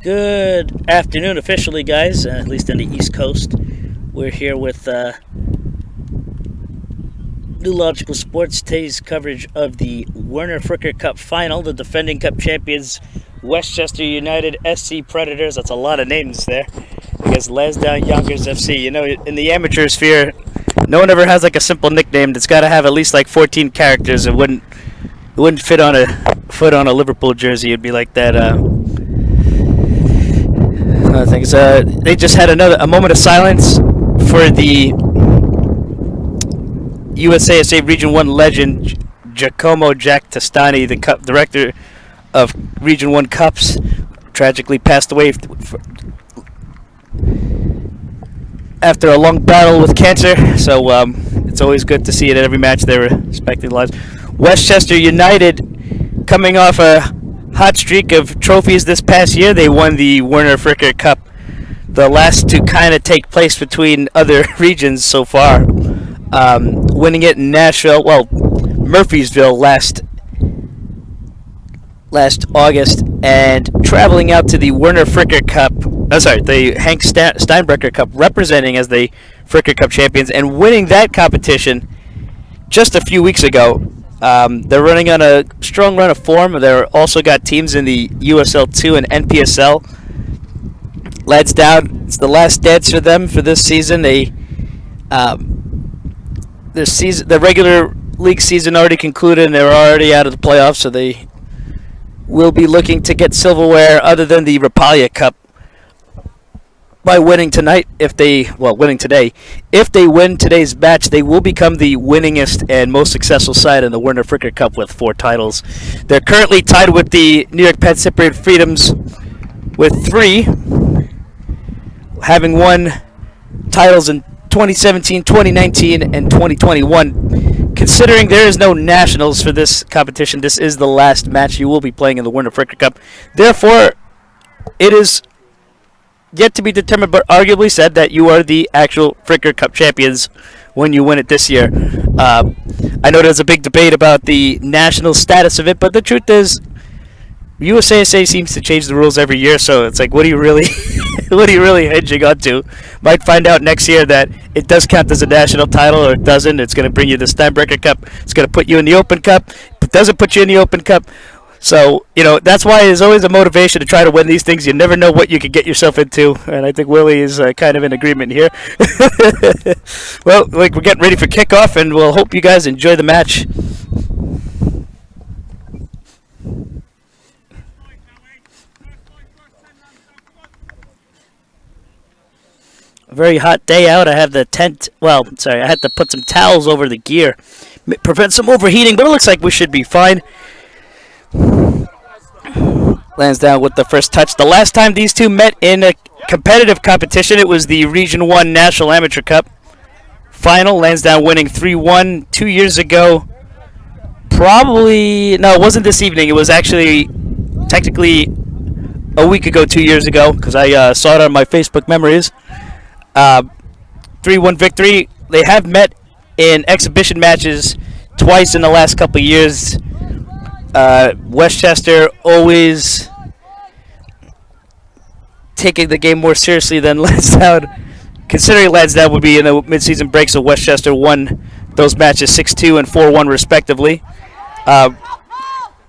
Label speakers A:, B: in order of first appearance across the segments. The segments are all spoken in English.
A: Good afternoon, officially, guys, at least on the East Coast. We're here with New Logical Sports, today's coverage of the Werner Fricker Cup Final, the defending Cup champions, Westchester United SC Predators. That's a lot of names there. Against Lansdowne Yonkers FC. You know, in the amateur sphere, no one ever has like a simple nickname. It's got to have at least like 14 characters. It wouldn't fit on a Liverpool jersey. It'd be like that. Things. They just had a moment of silence for the USASA Region 1 legend Giacomo Jack Testani, the Cup director of Region 1 Cups, tragically passed away after a long battle with cancer. So it's always good to see it at every match. They were respecting lives. Westchester United, coming off a hot streak of trophies this past year, they won the Werner Fricker Cup, the last to kind of take place between other regions so far. Winning it in Murphysville last August, and traveling out to the Werner Fricker Cup, the Hank Steinbrecher Cup, representing as the Fricker Cup champions, and winning that competition just a few weeks ago. They're running on a strong run of form. They're also got teams in the USL2 and NPSL. Lansdowne, it's the last dance for them for this season. Their regular league season already concluded, and they're already out of the playoffs, so they will be looking to get silverware other than the Rapallia Cup by winning tonight. Winning today. If they win today's match, they will become the winningest and most successful side in the Werner Fricker Cup with 4 titles. They're currently tied with the New York Penn Cypriot Freedoms with 3, having won titles in 2017, 2019, and 2021. Considering there is no nationals for this competition, this is the last match you will be playing in the Werner Fricker Cup. Therefore, it is yet to be determined, but arguably said that you are the actual Fricker Cup champions when you win it this year. I know there's a big debate about the national status of it, but the truth is, USASA seems to change the rules every year, so it's like, what are you really hedging onto? Might find out next year that it does count as a national title, or it doesn't. It's going to bring you the Steinbrecher Cup. It's going to put you in the Open Cup. If it doesn't put you in the Open Cup, so, that's why there's always a motivation to try to win these things. You never know what you could get yourself into, and I think Willie is kind of in agreement here. Well, we're getting ready for kickoff, and we'll hope you guys enjoy the match. A very hot day out. I have the tent. I had to put some towels over the gear, prevent some overheating, but it looks like we should be fine. Lansdowne with the first touch. The last time these two met in a competitive competition, it was the Region 1 National Amateur Cup final. Lansdowne winning 3-1 2 years ago. It wasn't this evening. It was actually technically a week ago, 2 years ago, because I saw it on my Facebook memories. 3-1 victory. They have met in exhibition matches twice in the last couple of years. Westchester always taking the game more seriously than Lansdowne. Considering Lansdowne would be in the mid-season break, so Westchester won those matches 6-2 and 4-1 respectively.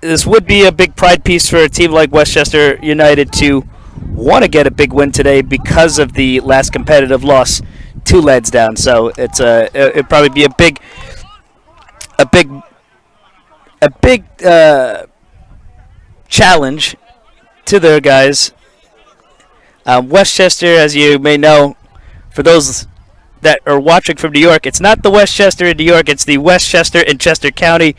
A: This would be a big pride piece for a team like Westchester United to want to get a big win today because of the last competitive loss to Lansdowne. So it'd probably be a big challenge to their guys. Westchester, as you may know, for those that are watching from New York, it's not the Westchester in New York, it's the Westchester in Chester County,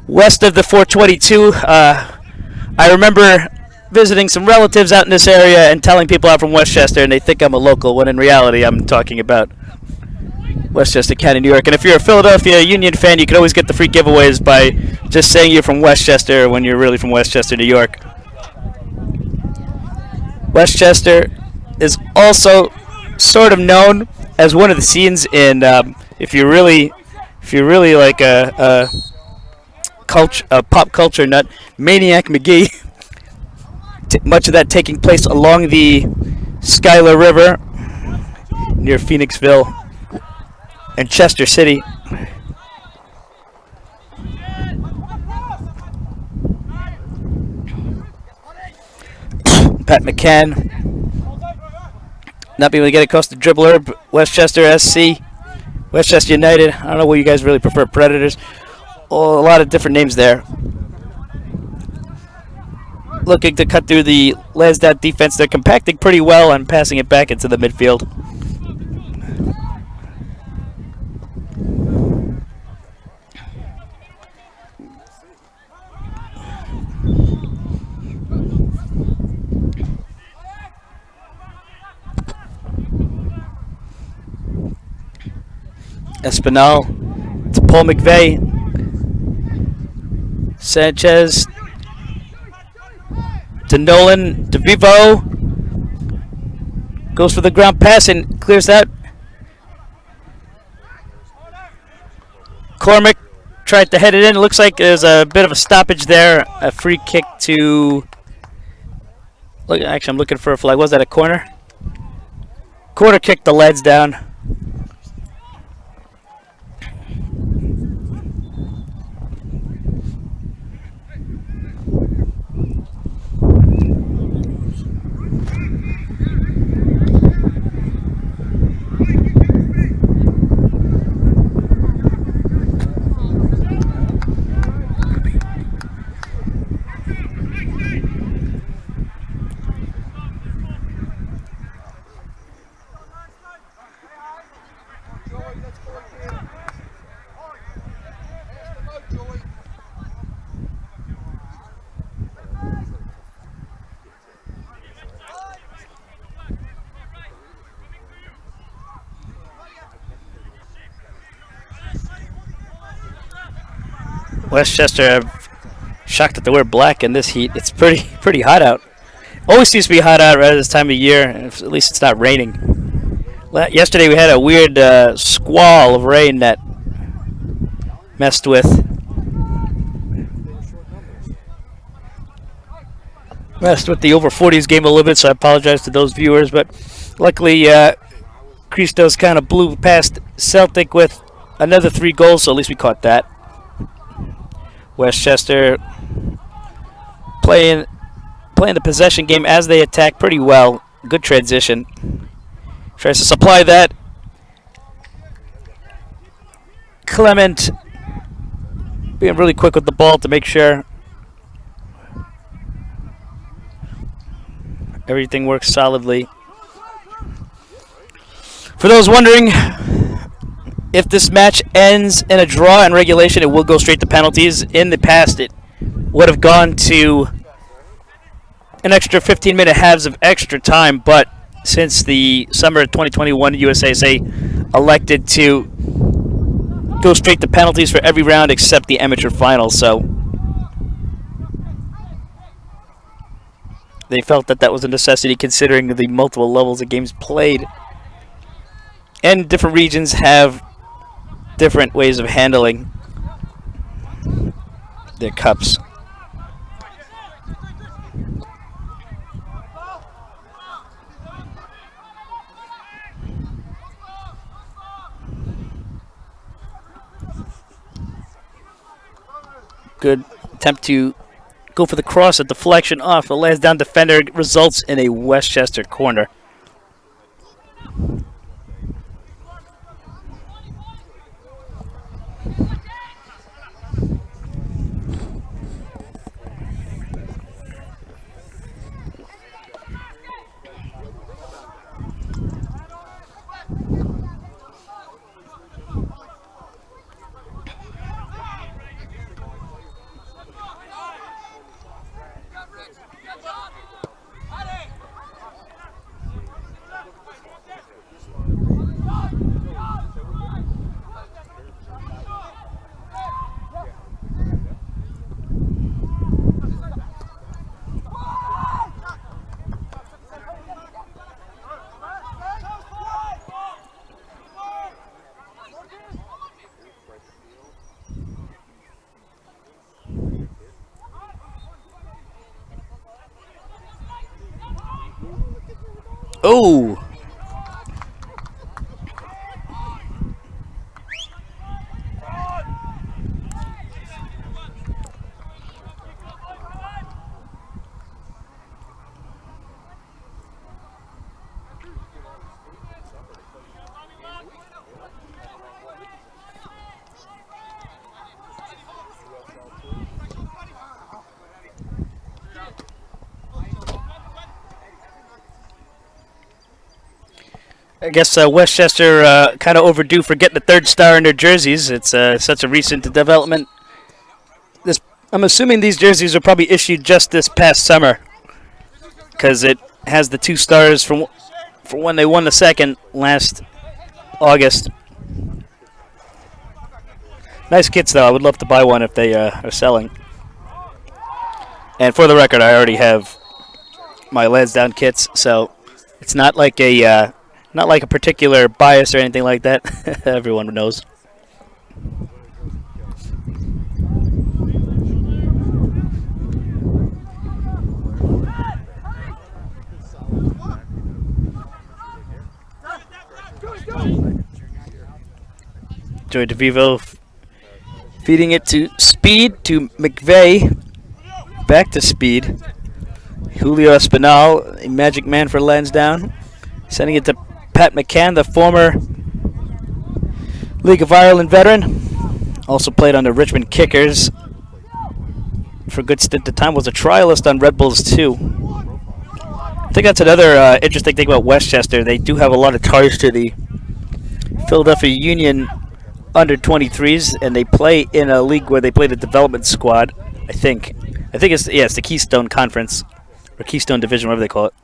A: west of the 422. I remember visiting some relatives out in this area and telling people I'm from Westchester, and they think I'm a local, when in reality I'm talking about Westchester County, New York. And if you're a Philadelphia Union fan, you can always get the free giveaways by just saying you're from Westchester when you're really from Westchester, New York. Westchester is also sort of known as one of the scenes in, if you're really like a pop culture nut, Maniac McGee. Much of that taking place along the Schuyler River near Phoenixville and Chester City. Pat McCann not being able to get across the dribbler. Westchester SC, Westchester United. I don't know what you guys really prefer, Predators. Oh, a lot of different names there. Looking to cut through the Lansdowne defense. They're compacting pretty well and passing it back into the midfield. Espinal to Paul McVeigh. Sanchez to Nolan. DeVivo goes for the ground pass and clears that. Cormick tried to head it in. It looks like there's a bit of a stoppage there. A free kick to... Actually, I'm looking for a flag. Was that a corner? Corner kick to Lansdowne. Westchester, shocked that they wear black in this heat. It's pretty hot out. Always seems to be hot out right at this time of year. At least it's not raining. Yesterday we had a weird squall of rain that messed with the over 40s game a little bit. So I apologize to those viewers, but luckily Christos kind of blew past Celtic with another 3 goals. So at least we caught that. Westchester playing the possession game as they attack pretty well. Good transition. Tries to supply that. Clement being really quick with the ball to make sure everything works solidly. For those wondering, if this match ends in a draw in regulation, it will go straight to penalties. In the past, it would have gone to an extra 15-minute halves of extra time, but since the summer of 2021, USASA elected to go straight to penalties for every round except the amateur final, so they felt that was a necessity considering the multiple levels of games played. And different regions have different ways of handling their cups. Good attempt to go for the cross. A deflection off the Lansdowne defender results in a Westchester corner. Oh, I guess Westchester kind of overdue for getting the third star in their jerseys. It's such a recent development. This, I'm assuming these jerseys were probably issued just this past summer because it has the 2 stars for when they won the second last August. Nice kits though. I would love to buy one if they are selling. And for the record, I already have my Lansdowne kits, so it's not like a particular bias or anything like that. Everyone knows. Joey DeVivo feeding it to Speed, to McVeigh. Back to Speed. Julio Espinal, a magic man for Lansdowne. Sending it to Pat McCann, the former League of Ireland veteran. Also played on the Richmond Kickers for a good stint of time. Was a trialist on Red Bulls too. I think that's another interesting thing about Westchester. They do have a lot of ties to the Philadelphia Union under 23s, and they play in a league where they play the development squad. I think it's the Keystone Conference or Keystone Division, whatever they call it.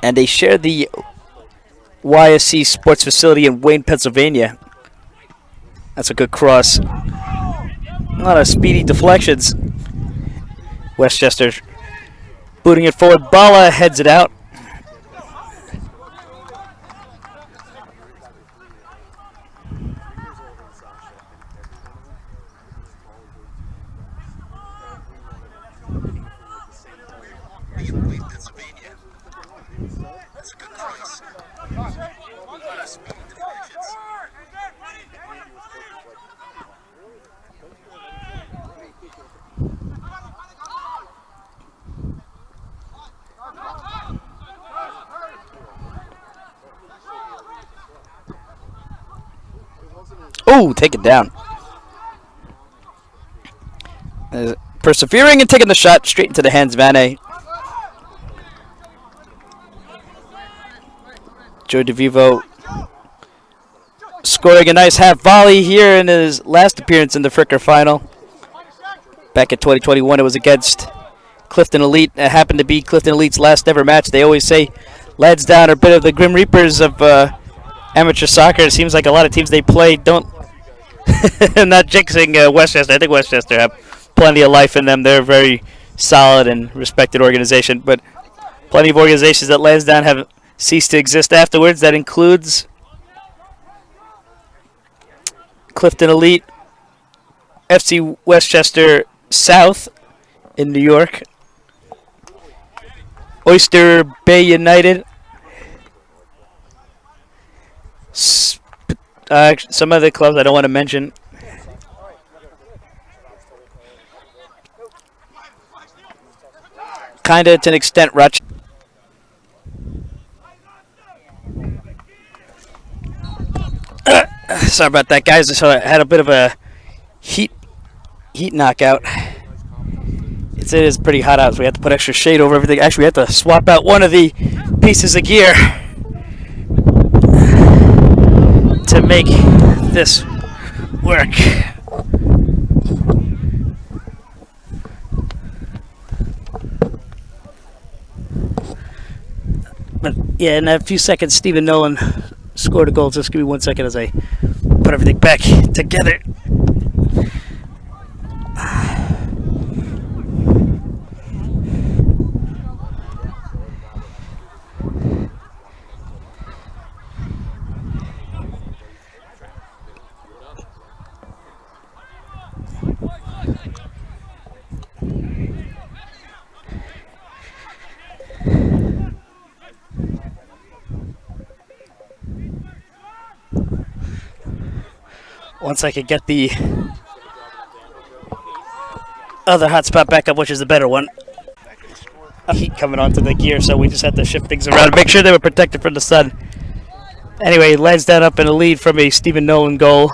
A: And they share the YSC sports facility in Wayne, Pennsylvania. That's a good cross. A lot of speedy deflections. Westchester booting it forward. Bala heads it out. Oh, take it down. Persevering and taking the shot straight into the hands of Vane. Joe DeVivo scoring a nice half volley here in his last appearance in the Fricker final. Back in 2021, it was against Clifton Elite. It happened to be Clifton Elite's last ever match. They always say Lansdowne are a bit of the Grim Reapers of amateur soccer. It seems like a lot of teams they play don't. I'm not jinxing Westchester. I think Westchester have plenty of life in them. They're a very solid and respected organization, but plenty of organizations that Lansdowne have ceased to exist afterwards. That includes Clifton Elite, FC Westchester South in New York, Oyster Bay United, some other clubs I don't want to mention. Kind of to an extent, Rochester. Sorry about that, guys. So I had a bit of a heat knockout. It is pretty hot out, so we have to put extra shade over everything. Actually, we have to swap out one of the pieces of gear to make this work. But yeah, in a few seconds, Stephen Nolan scored a goal. Just give me 1 second as I put everything back together. Once I could get the other hotspot back up, which is the better one. Heat coming onto the gear, so we just had to shift things around to make sure they were protected from the sun. Anyway, Lansdowne up in the lead from a Stephen Nolan goal.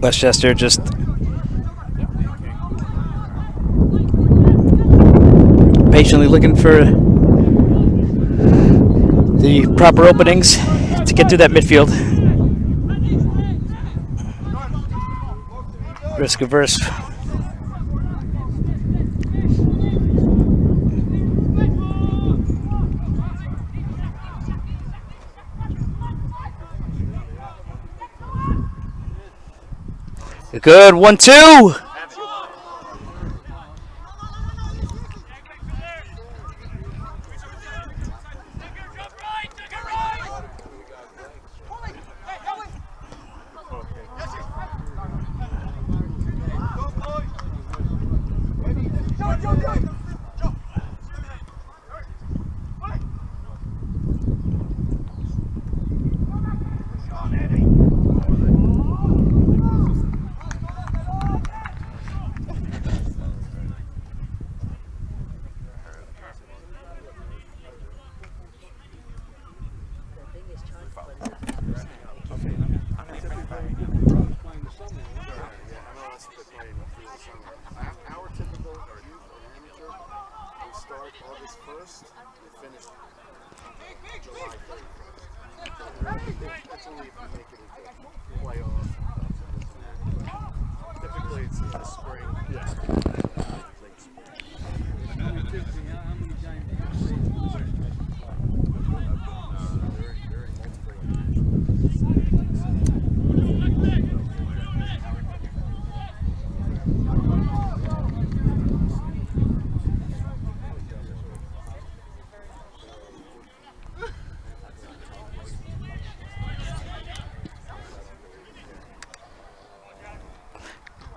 A: Westchester just patiently looking for the proper openings to get through that midfield. Risk averse. Good 1-2.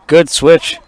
A: Good switch.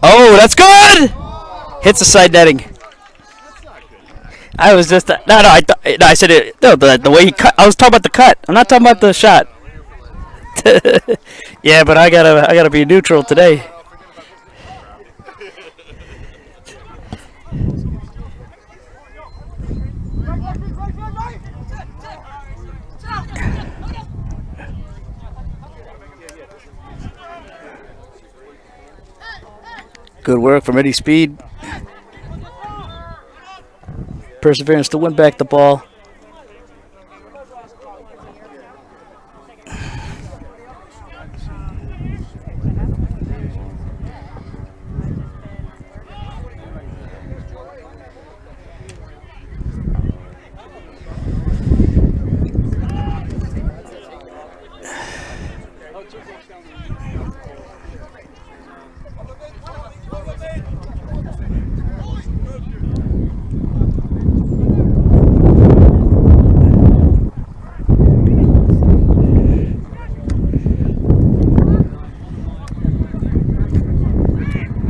A: Oh, that's good! Hits the side netting. I was just I said it. No, the way he cut. I was talking about the cut. I'm not talking about the shot. Yeah, but I gotta be neutral today. Good work from Eddie Speed. Perseverance to win back the ball.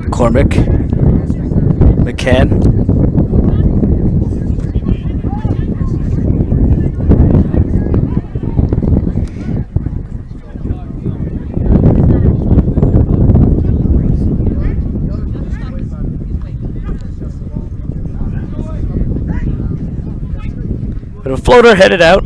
A: Cormick. McCann. But a floater headed out.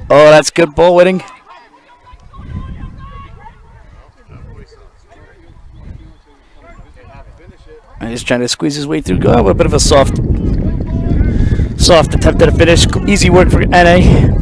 A: Oh, that's good ball winning. And he's trying to squeeze his way through. Go a bit of a soft attempt at a finish. Easy work for NA.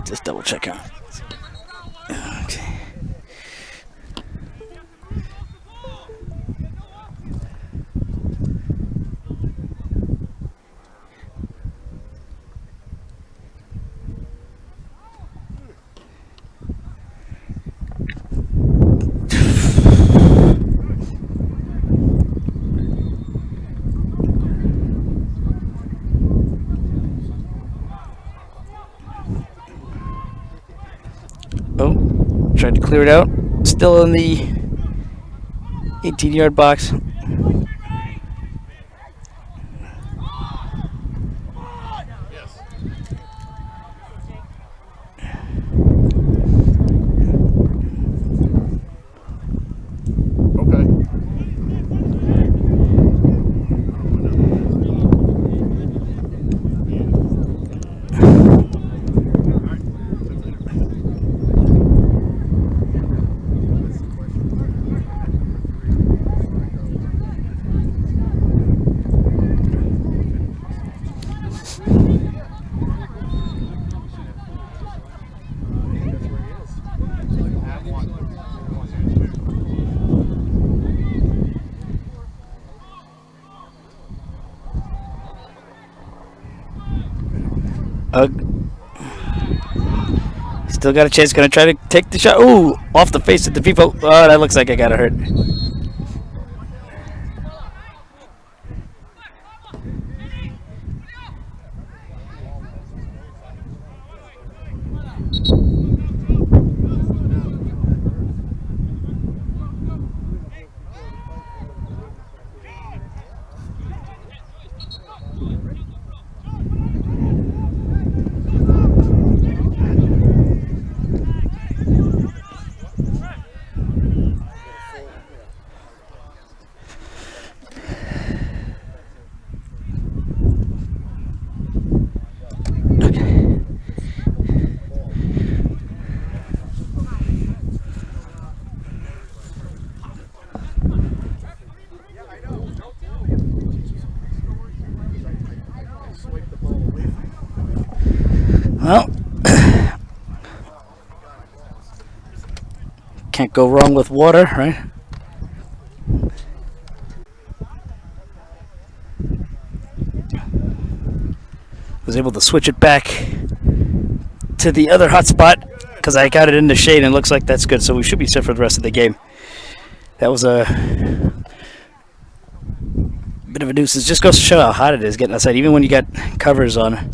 A: Just double check out. Okay. Oh, tried to clear it out. Still in the 18-yard box. Still got a chance. Gonna try to take the shot. Ooh, off the face of the people. Oh, that looks like I got hurt. Well, can't go wrong with water, right? Was able to switch it back to the other hotspot because I got it in the shade and it looks like that's good. So we should be set for the rest of the game. That was a bit of a nuisance. Just goes to show how hot it is getting outside, even when you got covers on.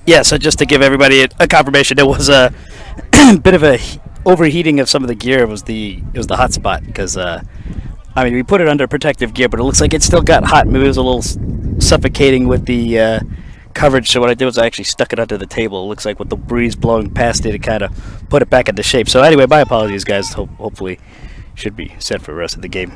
A: Yeah, so just to give everybody a confirmation, it was a bit of a overheating of some of the gear. It was the hot spot because I mean we put it under protective gear, but it looks like it still got hot. Maybe it was a little suffocating with the coverage. So what I did was I actually stuck it under the table. It looks like with the breeze blowing past it, it kind of put it back into shape. So anyway, my apologies, guys. Hopefully, should be set for the rest of the game.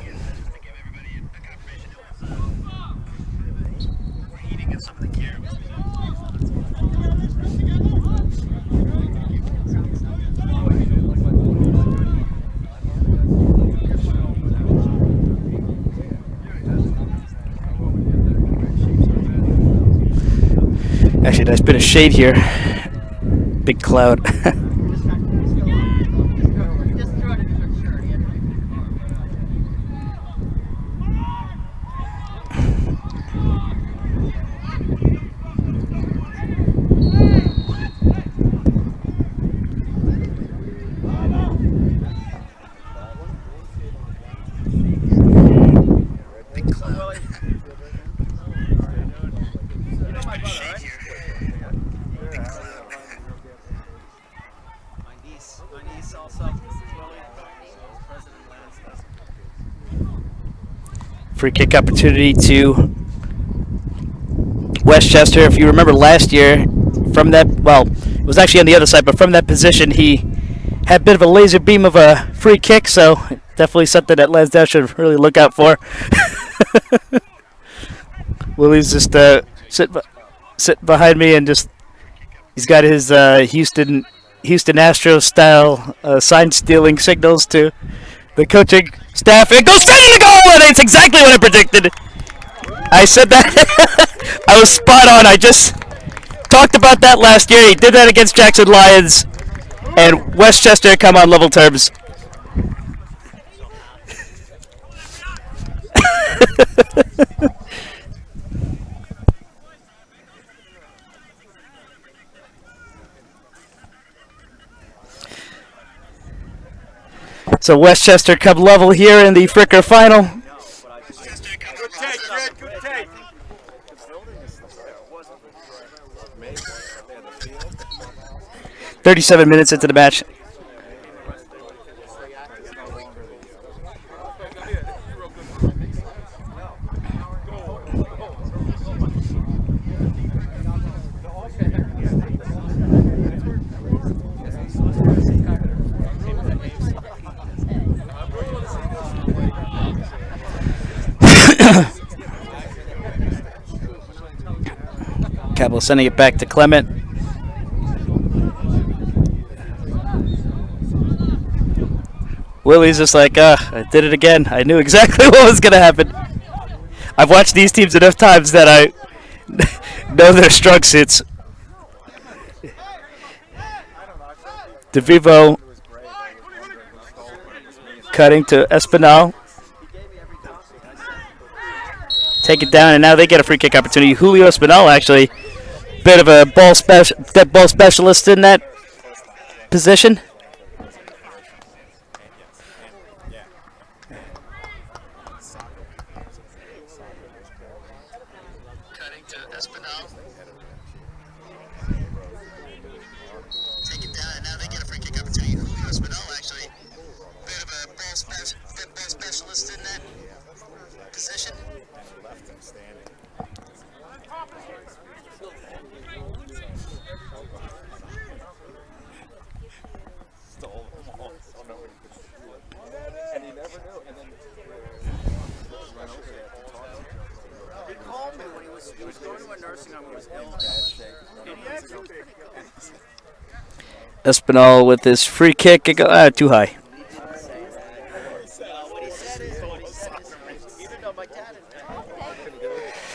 A: Actually, nice bit of shade here. Big cloud. Free kick opportunity to Westchester. If you remember last year, from that, well, it was actually on the other side, but from that position, he had a bit of a laser beam of a free kick, so definitely something that Lansdowne should really look out for. Willie's just sit behind me and just, he's got his Houston Astros style sign stealing signals to the coaching staff. It goes straight in the goal, and it's exactly what I predicted. I said that. I was spot on. I just talked about that last year. He did that against Jackson Lions, and Westchester come on level terms. So Westchester come level here in the Fricker final.
B: Good take, Red. Good take.
A: 37 minutes into the match. Cabell sending it back to Clement. Willie's just like, I did it again. I knew exactly what was going to happen. I've watched these teams enough times that I know their strong suits. DeVivo cutting to Espinal. Take it down, and now they get a free kick opportunity. Julio Espinal, actually, bit of a dead ball specialist in that position.
C: Cutting to Espinal. Take it down, and now they get a free kick opportunity. Espinal actually, bit of a ball specialist in that position.
B: And he never knew. And then
D: He called me when he was going to a nursing home. He was ill.
A: Espinal with his free kick. Too high.
D: What he said is, even though my dad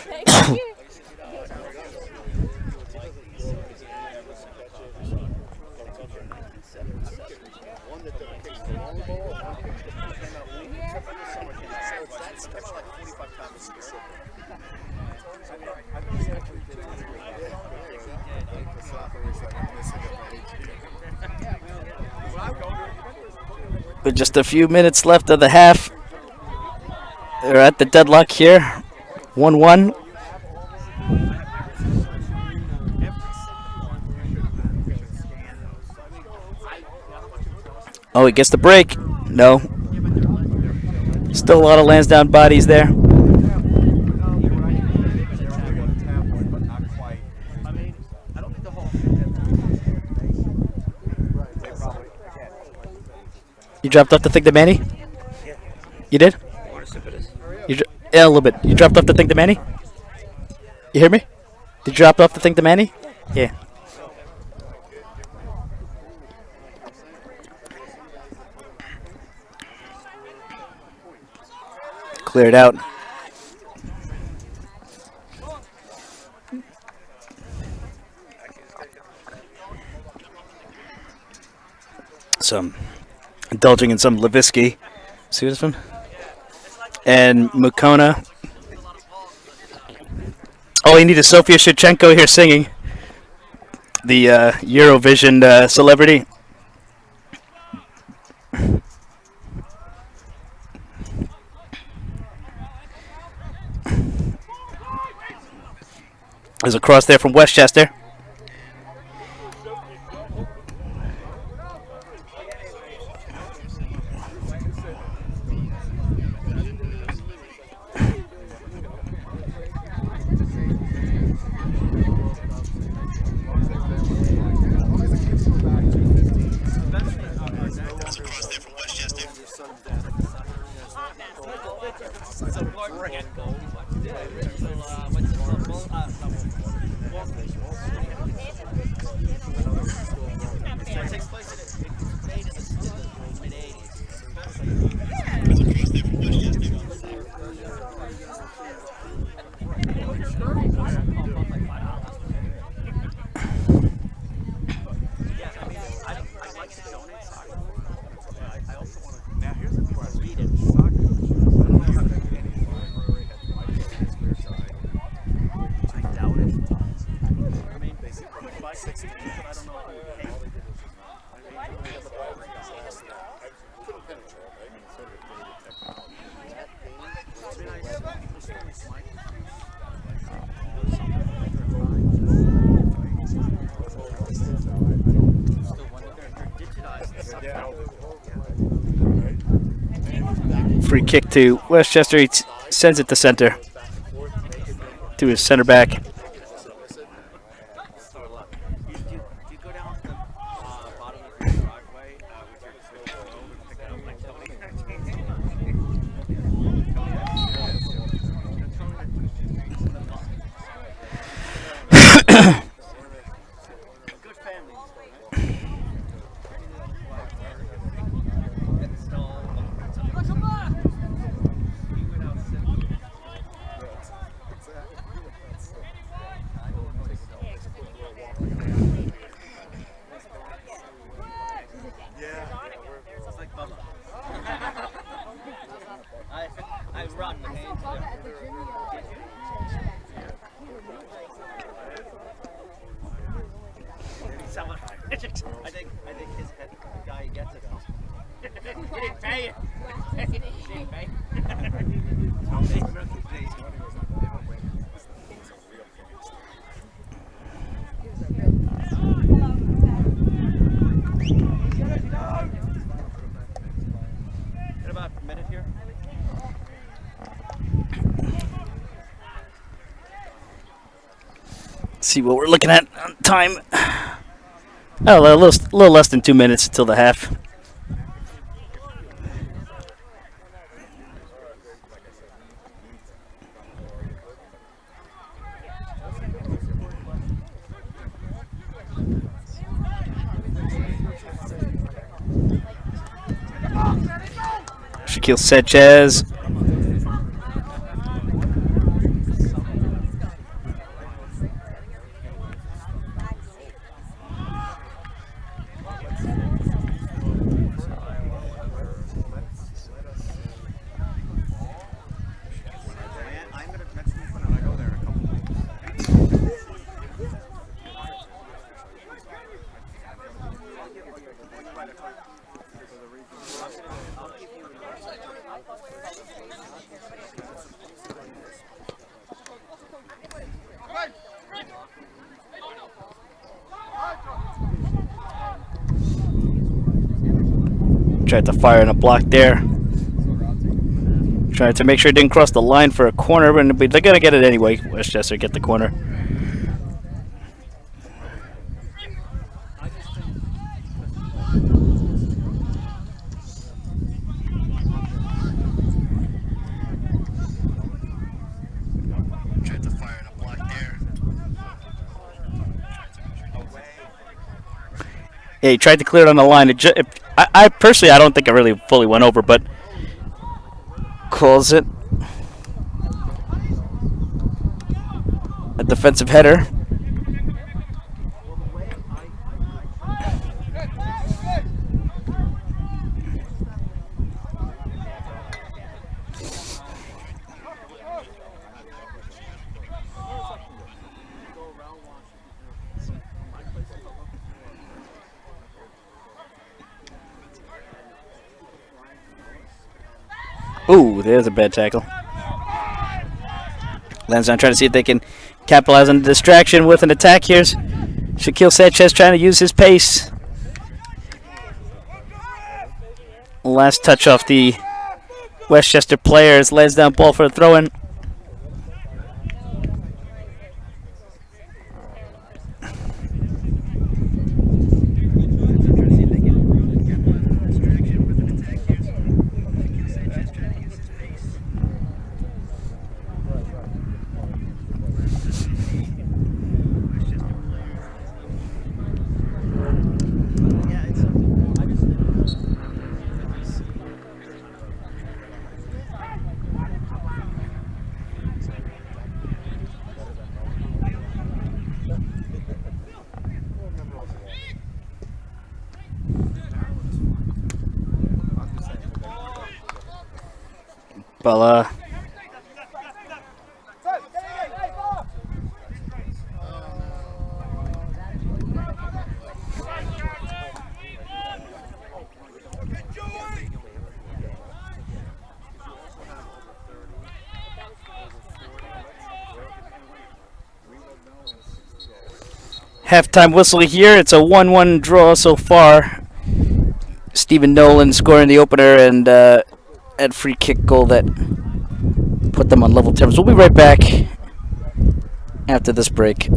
E: Thank you.
A: With just a few minutes left of the half, they're at the deadlock here. 1-1. Oh, he gets the break. No. Still a lot of Lansdowne bodies there. You dropped off the thing to Manny? You did? Yeah, a little bit. You dropped off the thing to Manny? You hear me? Did you drop off the thing to Manny? Yeah. Cleared out. Indulging in some Levisky. See this one? And Mukona. Oh, you need a Sofia Shevchenko here singing. The Eurovision celebrity. There's a cross there from Westchester. Free kick to Westchester. He sends it to center. To his center back.
D: I think his head, the guy gets it. He didn't pay it. He didn't pay In about a minute here.
A: See what we're looking at on time. Oh, a little less than 2 minutes until the half. Shaquille Sanchez.
D: I'm going to next week when I go there in a couple of weeks.
A: Tried to fire in a block there. Trying to make sure it didn't cross the line for a corner, but they're going to get it anyway. Westchester get the corner. Tried to fire in a block there. Yeah, he tried to clear it on the line. I personally, I don't think it really fully went over, but calls it a defensive header. Ooh, there's a bad tackle. Lansdowne trying to see if they can capitalize on the distraction with an attack here. Shaquille Sanchez trying to use his pace. Last touch off the Westchester players. Lansdowne ball for a throw-in. Bella. Halftime whistle here. It's a 1-1 draw so far. Stephen Nolan scoring the opener and at free kick goal that put them on level terms. We'll be right back after this break.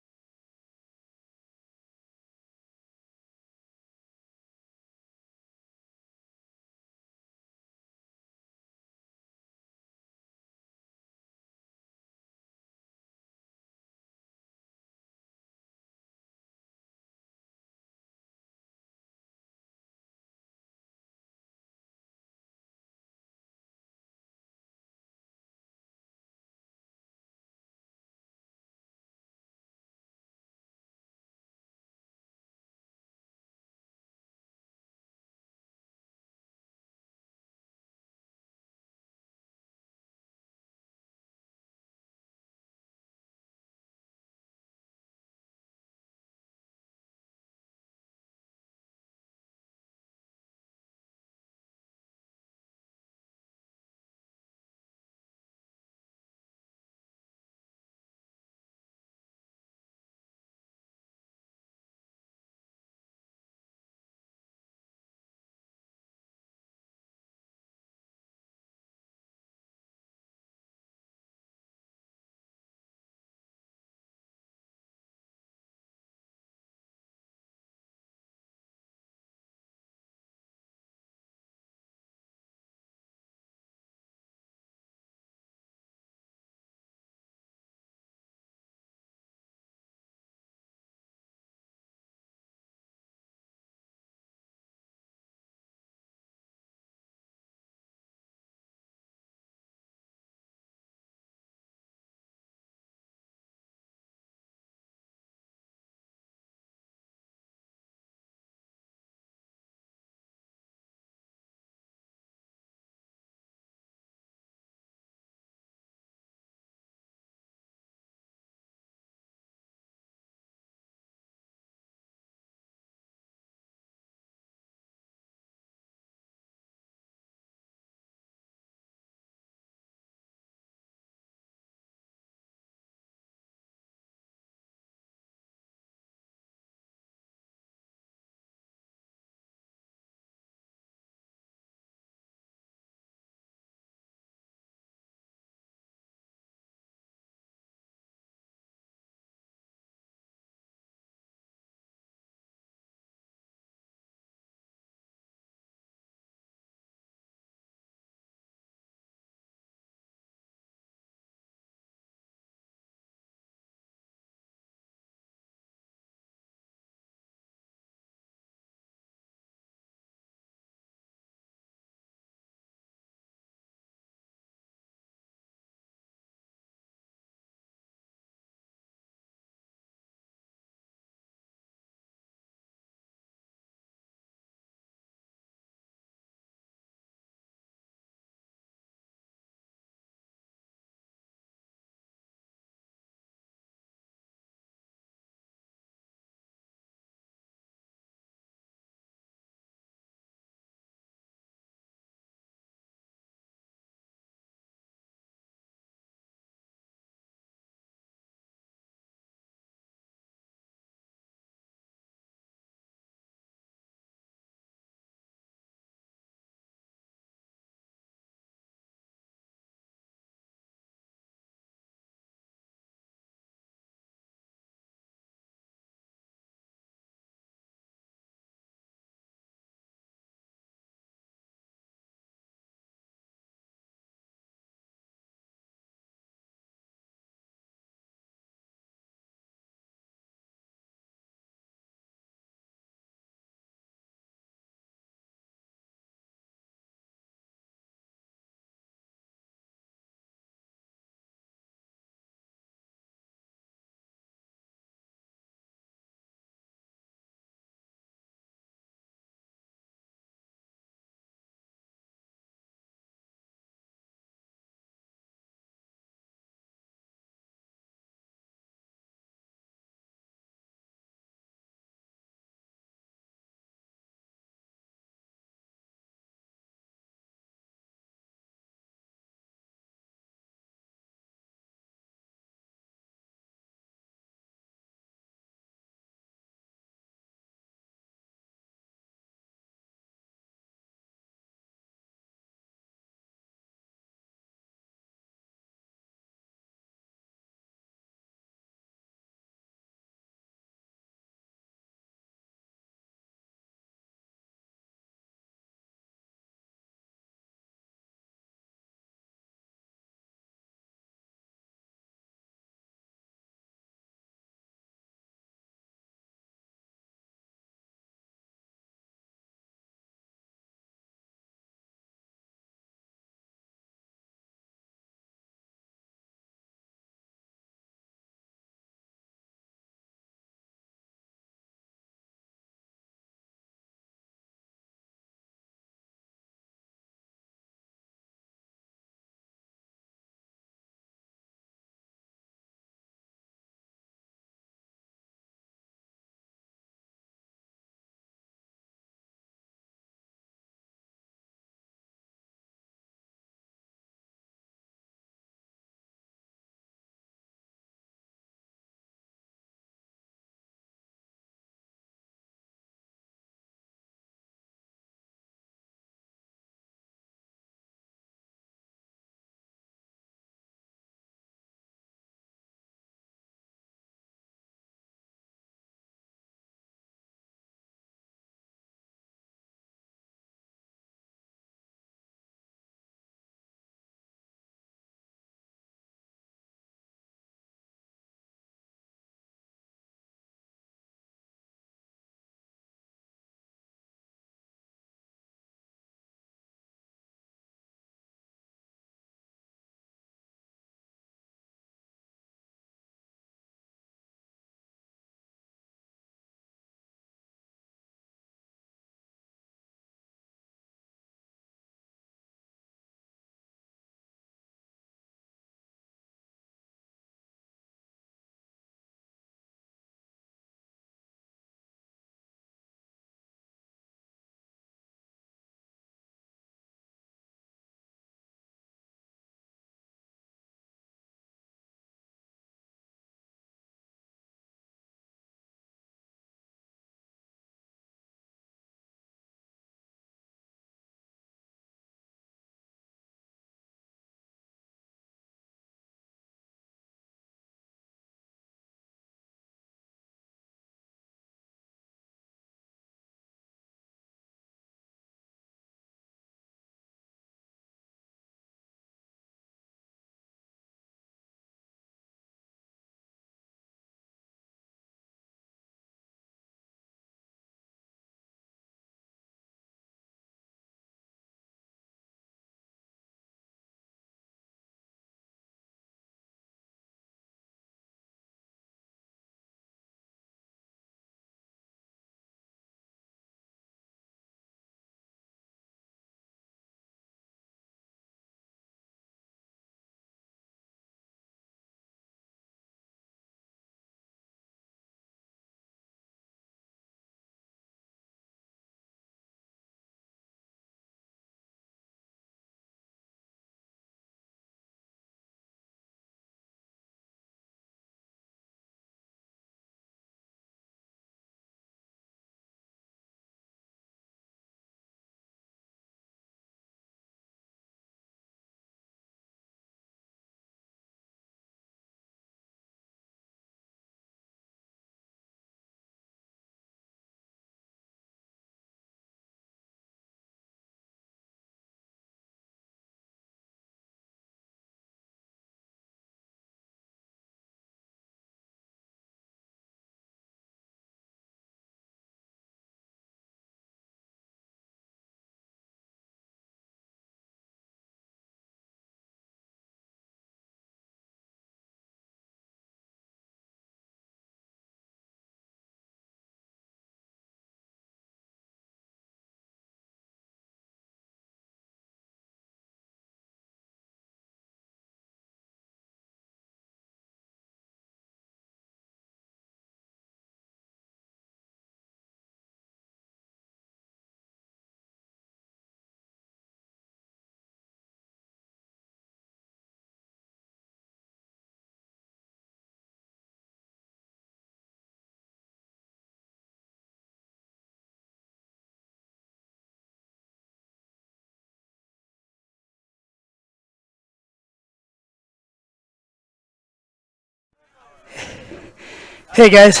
A: Hey guys,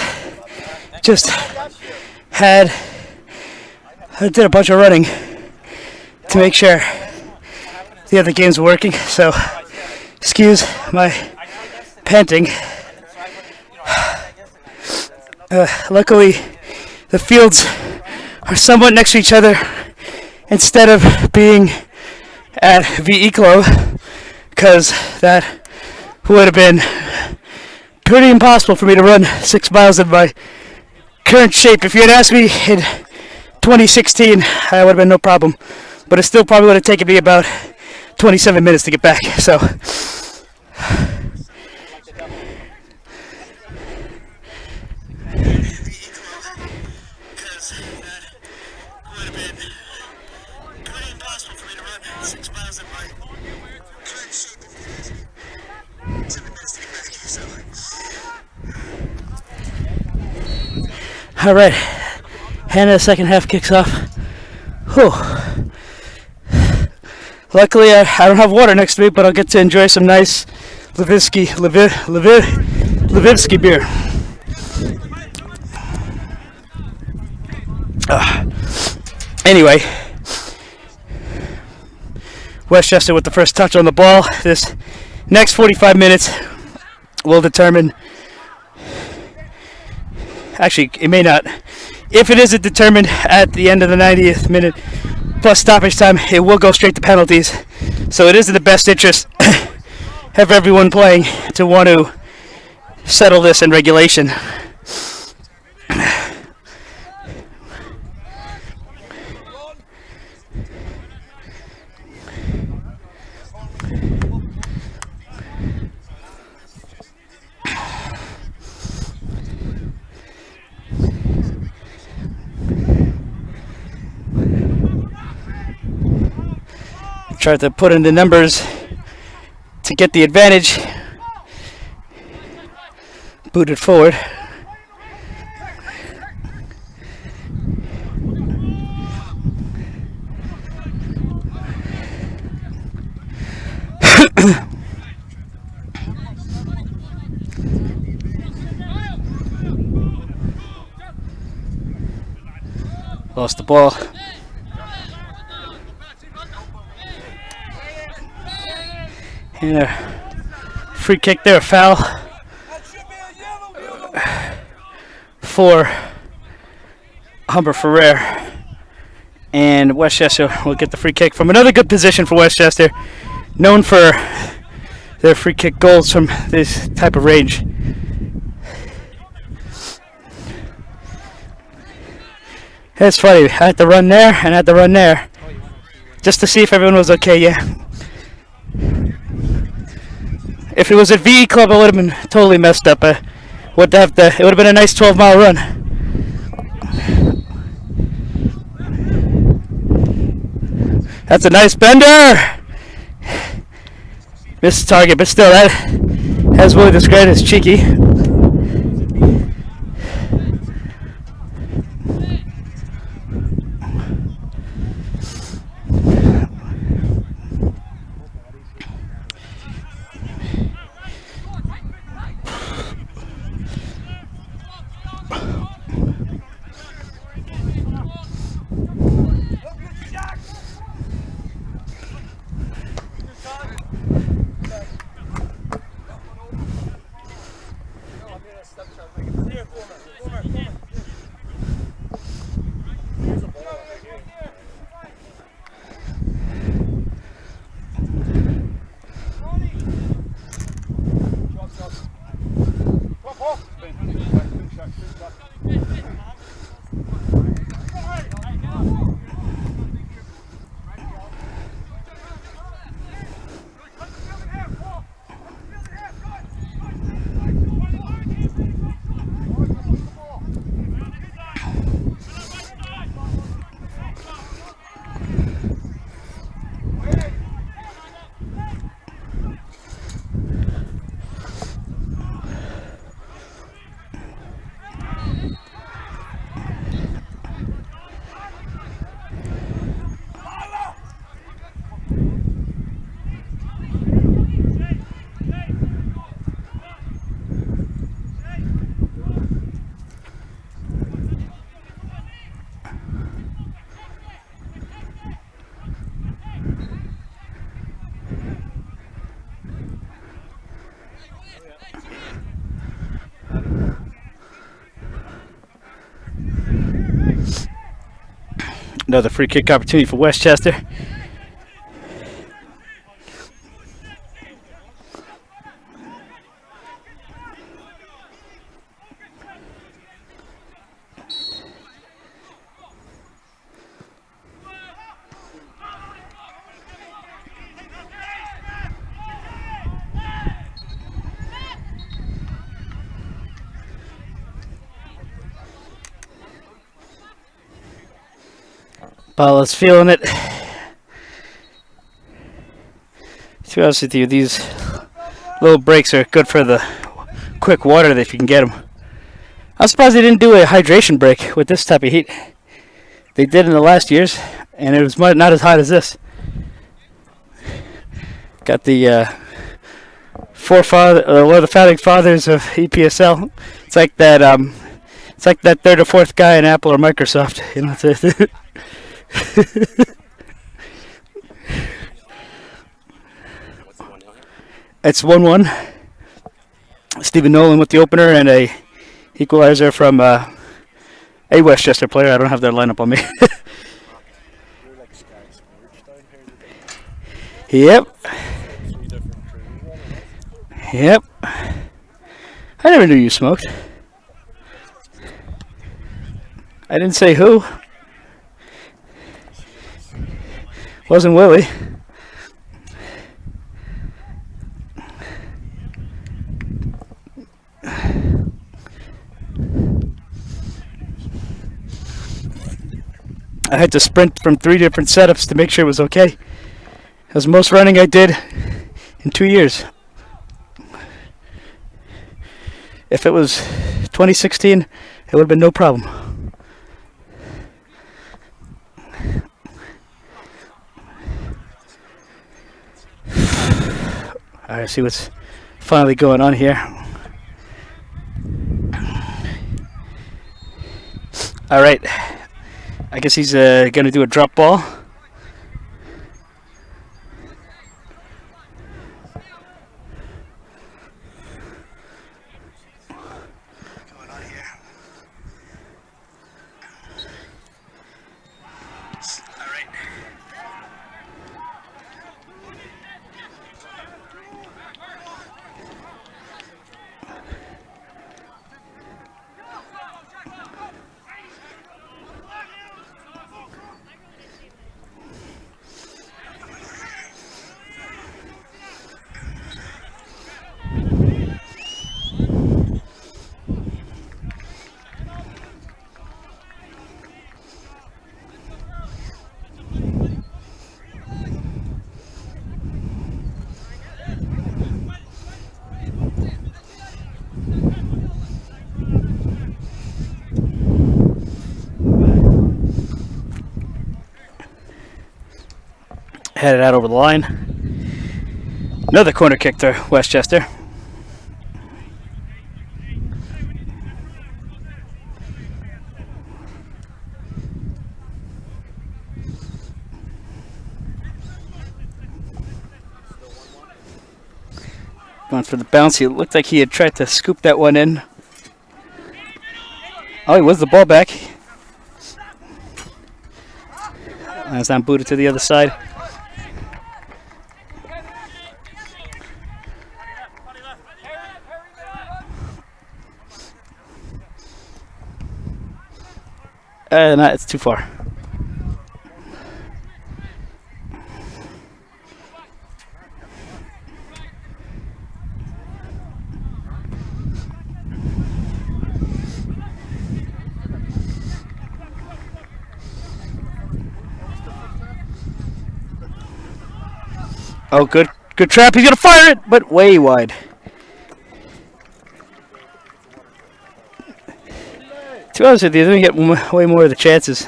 A: just I did a bunch of running to make sure the other games were working, so excuse my panting. Luckily, the fields are somewhat next to each other instead of being at VE Club, because that would have been pretty impossible for me to run 6 miles in my current shape. If you had asked me in 2016, I would have been no problem, but it still probably would have taken me about 27 minutes to get back. So all right, and the second half kicks off. Whew. Luckily, I don't have water next to me, but I'll get to enjoy some nice Lvivsky beer. Anyway, Westchester with the first touch on the ball. This next 45 minutes will determine. Actually, it may not. If it isn't determined at the end of the 90th minute plus stoppage time, it will go straight to penalties. So it is in the best interest of everyone playing to want to settle this in regulation. Tried to put in the numbers to get the advantage. Booted forward. Lost the ball. And a free kick there, a foul for Humber Ferrer. And Westchester will get the free kick from another good position for Westchester, known for their free kick goals from this type of range. It's funny, I had to run there and I had to run there just to see if everyone was okay, yeah. If it was at VE Club, I would have been totally messed up. It would have been a nice 12-mile run. That's a nice bender! Missed target, but still, that as Willie described as cheeky. Another free kick opportunity for Westchester. Paula's feeling it. To be honest with you, these little breaks are good for the quick water if you can get them. I'm surprised they didn't do a hydration break with this type of heat. They did in the last years, and it was not as hot as this. Got the one of the founding fathers of EPSL. It's like that. It's like that third or fourth guy in Apple or Microsoft. You know. It's 1-1. Stephen Nolan with the opener and a equalizer from a Westchester player. I don't have their lineup on me. Yep. Yep. I never knew you smoked. I didn't say who. Wasn't Willie. I had to sprint from 3 different setups to make sure it was okay. It was the most running I did in 2 years. If it was 2016, it would have been no problem. Alright, see what's finally going on here. Alright, I guess he's going to do a drop ball. Headed out over the line. Another corner kick to Westchester. Going for the bounce. He looked like he had tried to scoop that one in. Oh, he was the ball back. Lansdowne booted to the other side. No, it's too far. Oh, good trap. He's gonna fire it, but way wide. To be honest with you, they get way more of the chances.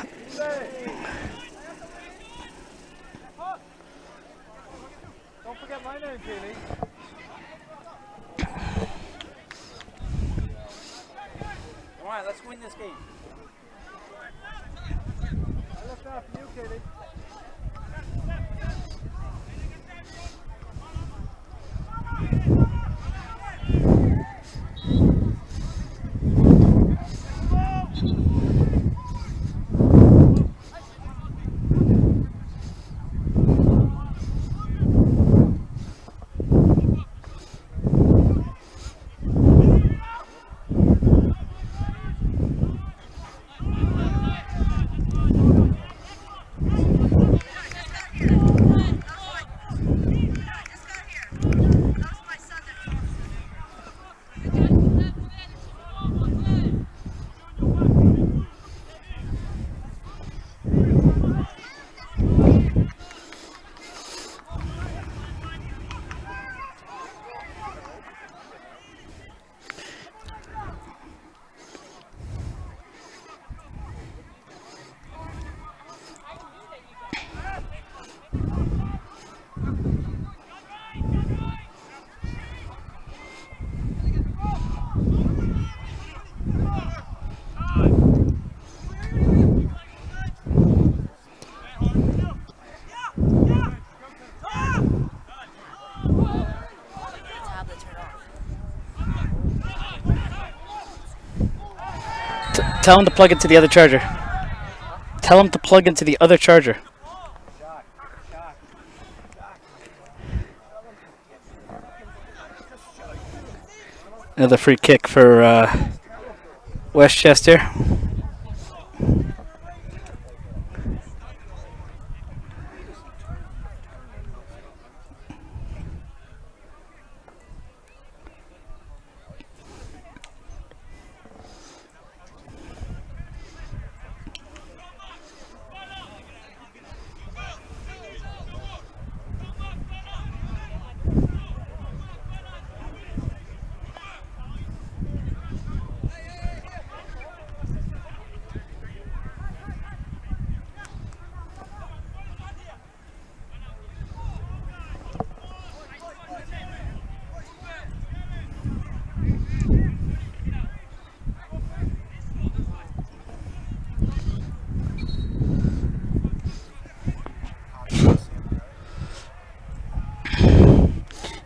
B: Don't forget my name, Keely. Alright, let's win this game. I looked after you, Keely.
A: Tell him to plug into the other charger. Tell him to plug into the other charger. Another free kick for Westchester.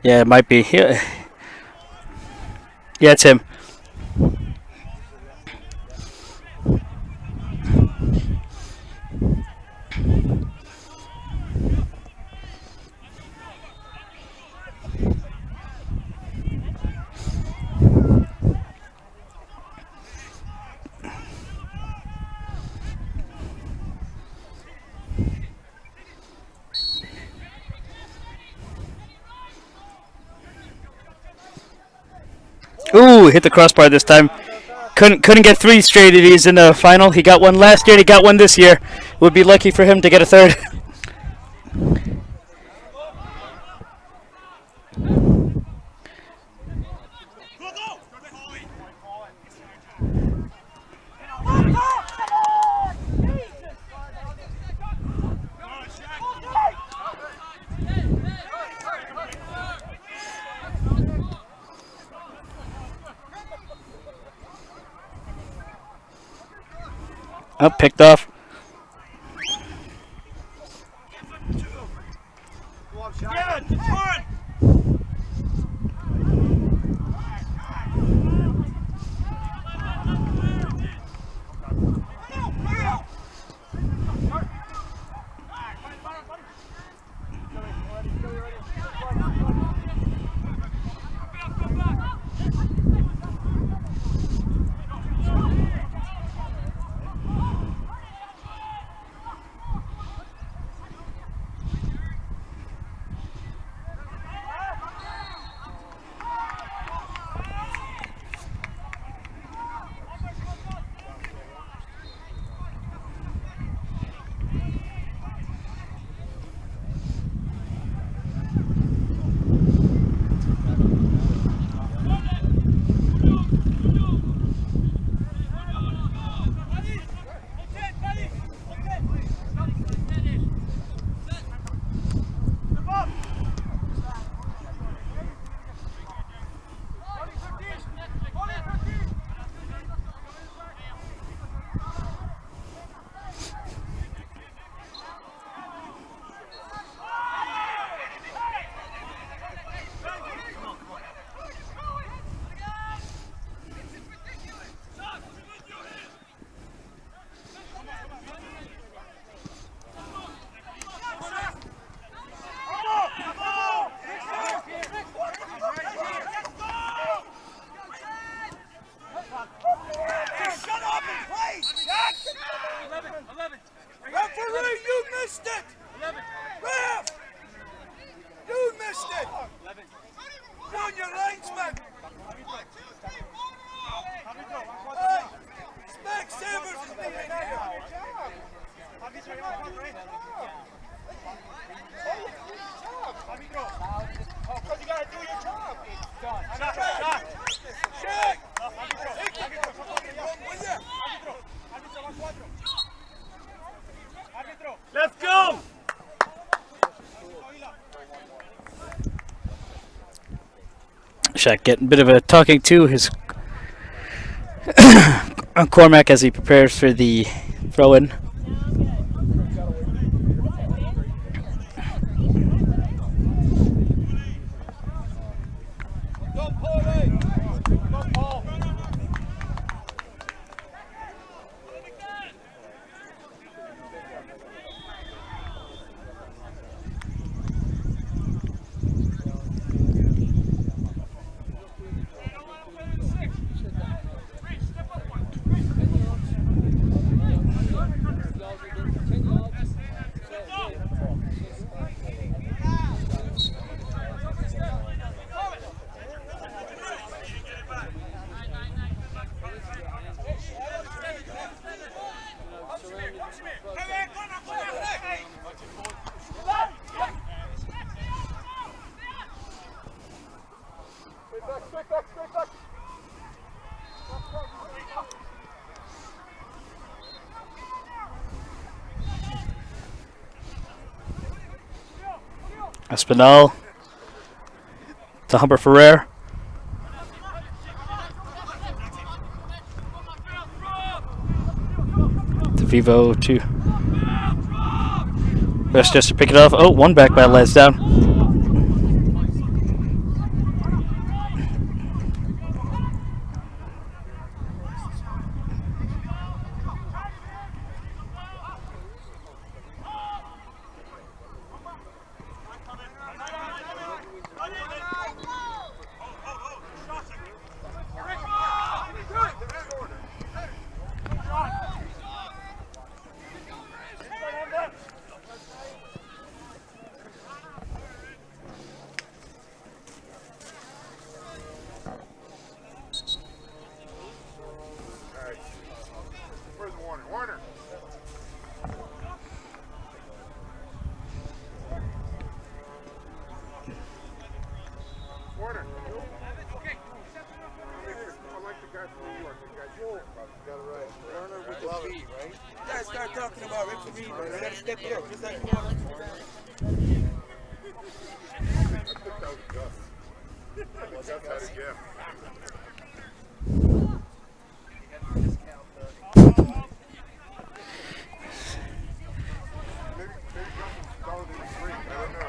A: Yeah, it might be. Yeah, it's him. Ooh, hit the crossbar this time. Couldn't get 3 straight of these in the final. He got one last year and he got one this year. Would be lucky for him to get a third. Oh, picked off.
B: Let's go!
A: Shaq getting a bit of a talking to his on Cormac as he prepares for the throw-in. Espinal to Humber Ferrer. To Vivo to Westchester, pick it off. Oh, one back by Lansdowne.
E: Werner. Werner. I like the guy from New York. The guy you got it right. Werner with the V, right?
F: You gotta start talking about referee, man. I gotta step it up, just like you want.
E: I think that was Gus. Gus had it, yeah. Maybe Gus was taller than the three. I don't know.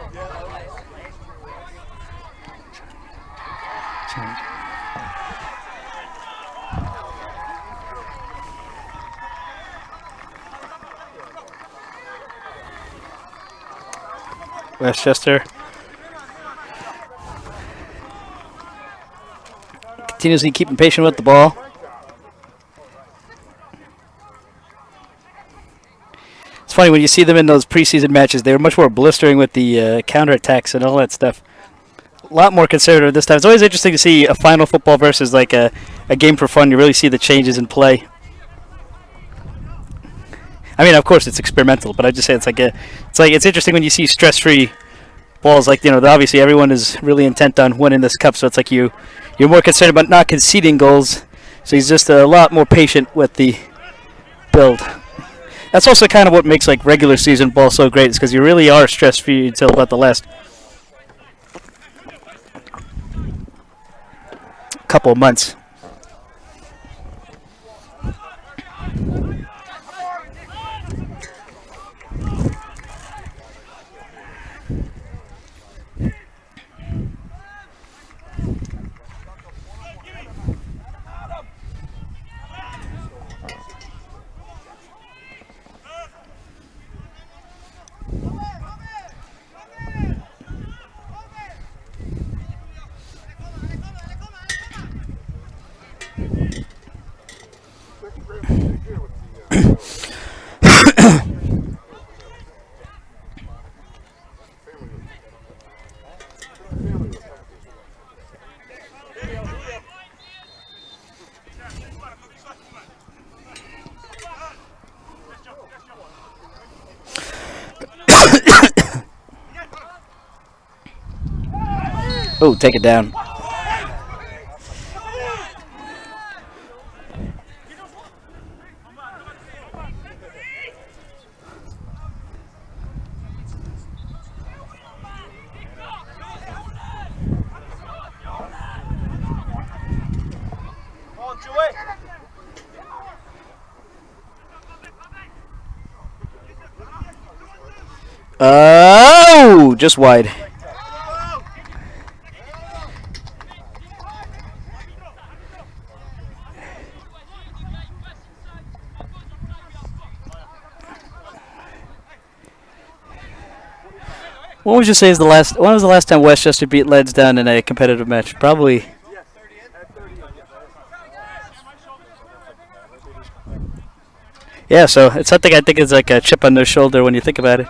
A: Westchester continuously keeping patient with the ball. It's funny when you see them in those preseason matches, they were much more blistering with the counterattacks and all that stuff. A lot more conservative this time. It's always interesting to see a final football versus like a game for fun. You really see the changes in play. I mean, of course, it's experimental, but I just say it's interesting when you see stress-free balls. Like, you know, obviously everyone is really intent on winning this cup, so it's like you're more concerned about not conceding goals. So he's just a lot more patient with the build. That's also kind of what makes like regular season ball so great, is because you really are stress-free until about the last couple of months. Oh, take it down. Oh, just wide. What would you say is when was the last time Westchester beat Lansdowne in a competitive match? Probably. Yeah, so it's something I think is like a chip on their shoulder when you think about it.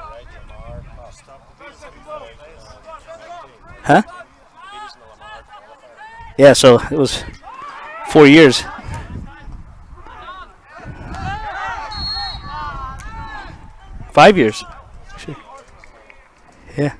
A: Huh? Yeah, so it was 4 years. Five years. Yeah.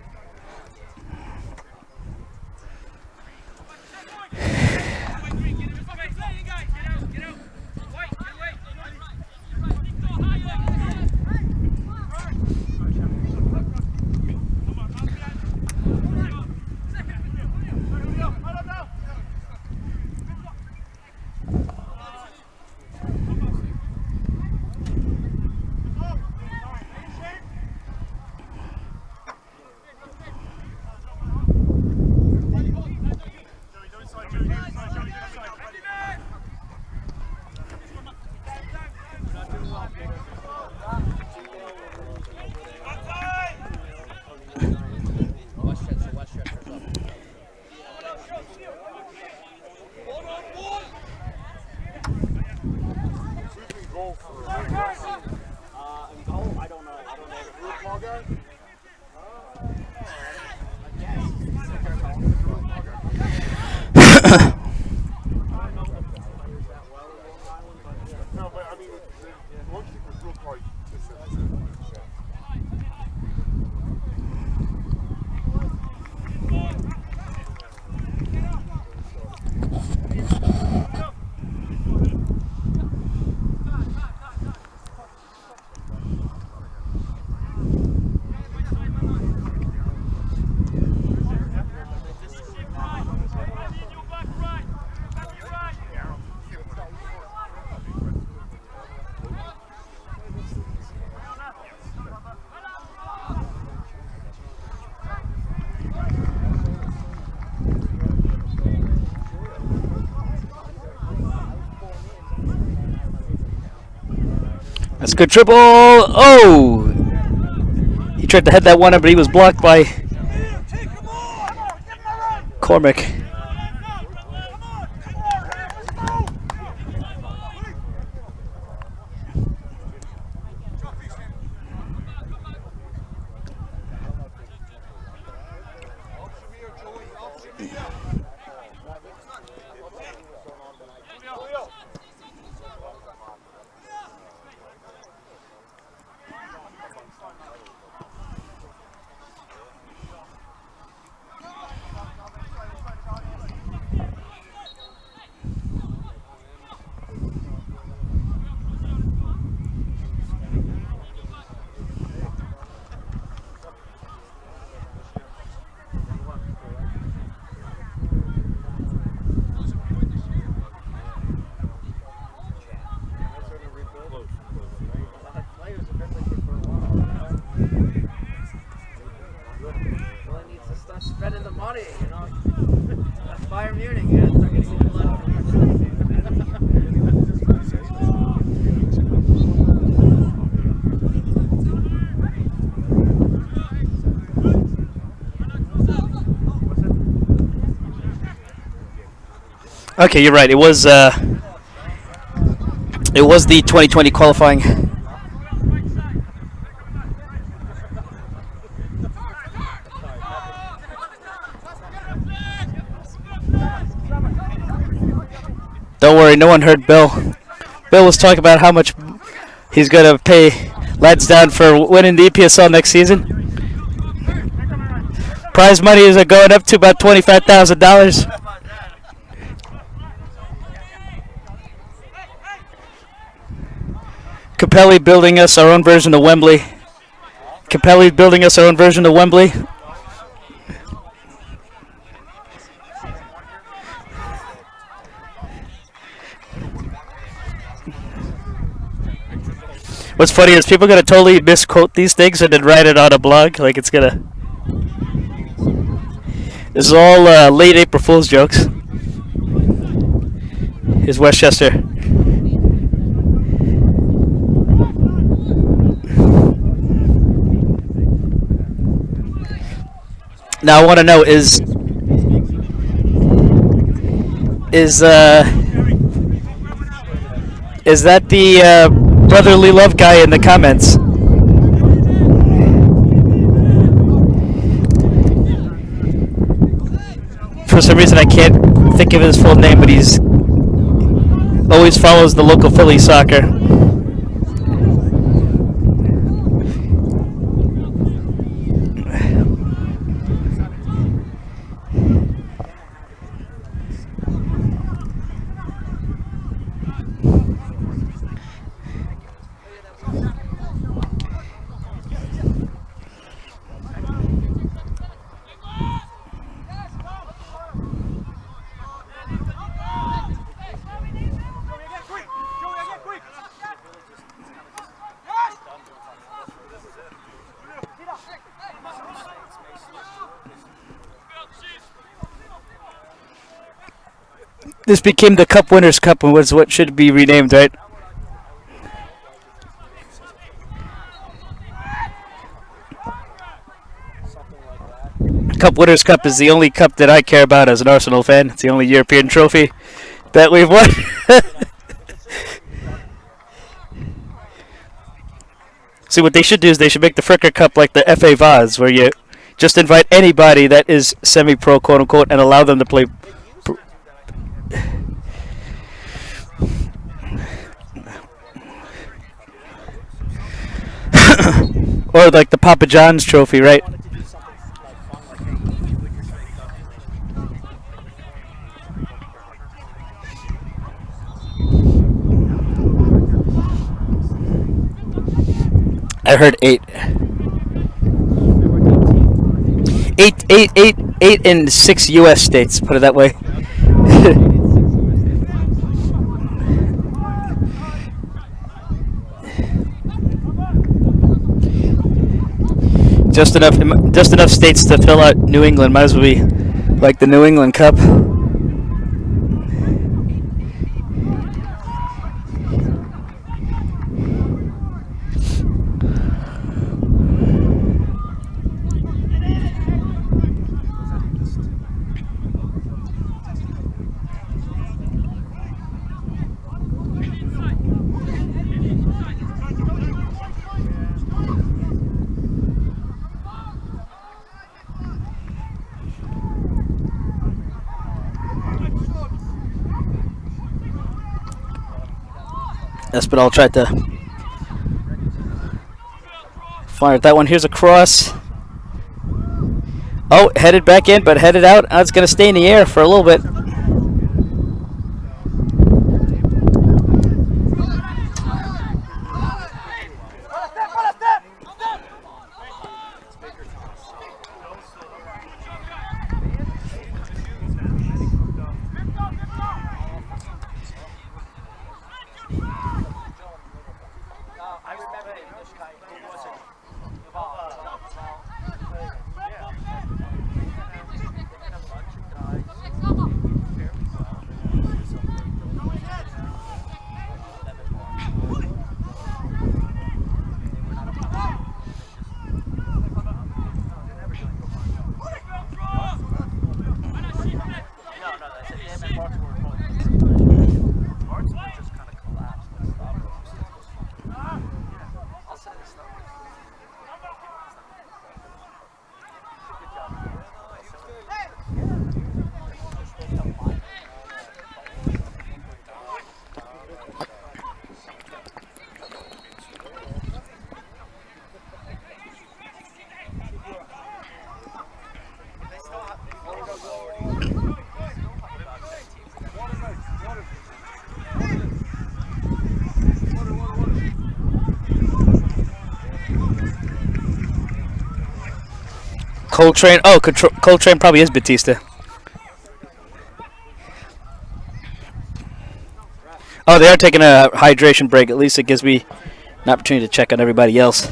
E: was real quiet.
A: That's a good dribble. Oh! He tried to head that one up, but he was blocked by Cormac.
D: Spending the money, you know. That's Bayern Munich, yeah. They're going to get a lot
A: Okay, you're right. It was the 2020 qualifying. Don't worry, no one heard Bill. Bill was talking about how much he's going to pay Lansdowne for winning the EPSL next season. Prize money is going up to about $25,000. Capelli building us our own version of Wembley. Capelli building us our own version of Wembley. What's funny is people are going to totally misquote these things and then write it on a blog. Like it's going to... This is all late April Fool's jokes. Here's Westchester. Now I want to know is that the brotherly love guy in the comments? For some reason I can't think of his full name, but he's always follows the local Philly soccer. This became the Cup Winners' Cup and was what should be renamed, right? Cup Winners' Cup is the only cup that I care about as an Arsenal fan. It's the only European trophy that we've won. See, what they should do is they should make the Fricker Cup like the FA Vase, where you just invite anybody that is semi-pro, quote-unquote, and allow them to play. Or like the Papa John's trophy, right?
D: wanted to do something like fun, like hey, you would your straight
A: I heard 8. 8 in 6 U.S. states. Put it that way. Just enough states to fill out New England. Might as well be like the New England Cup. Espinal tried to fire at that one. Here's a cross. Oh, headed back in, but headed out. It's going to stay in the air for a little bit. Coltrane. Oh, Coltrane probably is Batista. Oh, they are taking a hydration break. At least it gives me an opportunity to check on everybody else.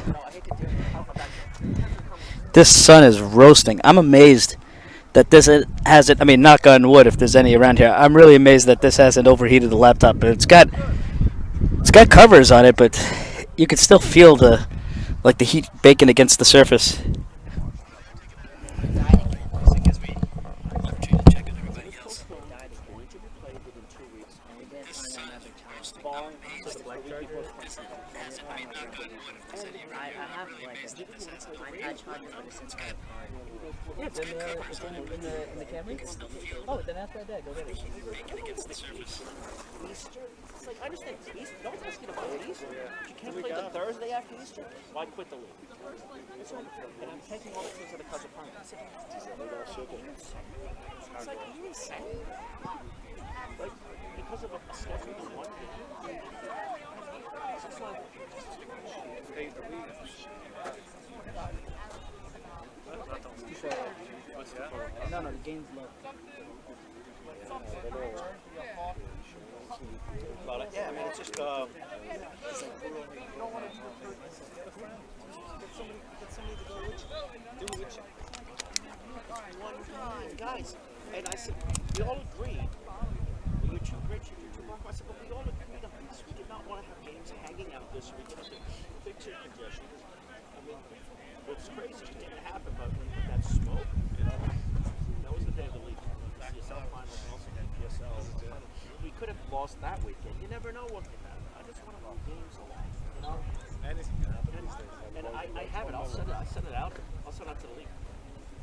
A: This sun is roasting. I'm amazed that this hasn't. I mean, knock on wood if there's any around here. I'm really amazed that this hasn't overheated the laptop. But it's got covers on it, but you can still feel the heat baking against the surface.
D: in the Camry? Oh, then after that, go get it. Easter? It's like, I understand. Easter, no one's asking about Easter. You can't play the Thursday after Easter? Why quit the league? It's like, and I'm taking all the teams that are cousin fun. It's like, are you insane? Like, because of a schedule in one game. It's just like, no, the game's low. But yeah, I mean, it's just you don't want to get somebody to go with you. Do with you. One time, guys. And I said, we all agreed. You're too rich, you're too rough. I said, but we all agreed on this. We did not want to have games hanging out this week. And I said, fix your conditions. I mean, what's crazy, it didn't happen, but when that smoke, that was the day of the league. CSL finals and also PSL. We could have lost that weekend. You never know what could happen. I just want to move games along, you know? And I have it. I set it out. I'll send it out to the league.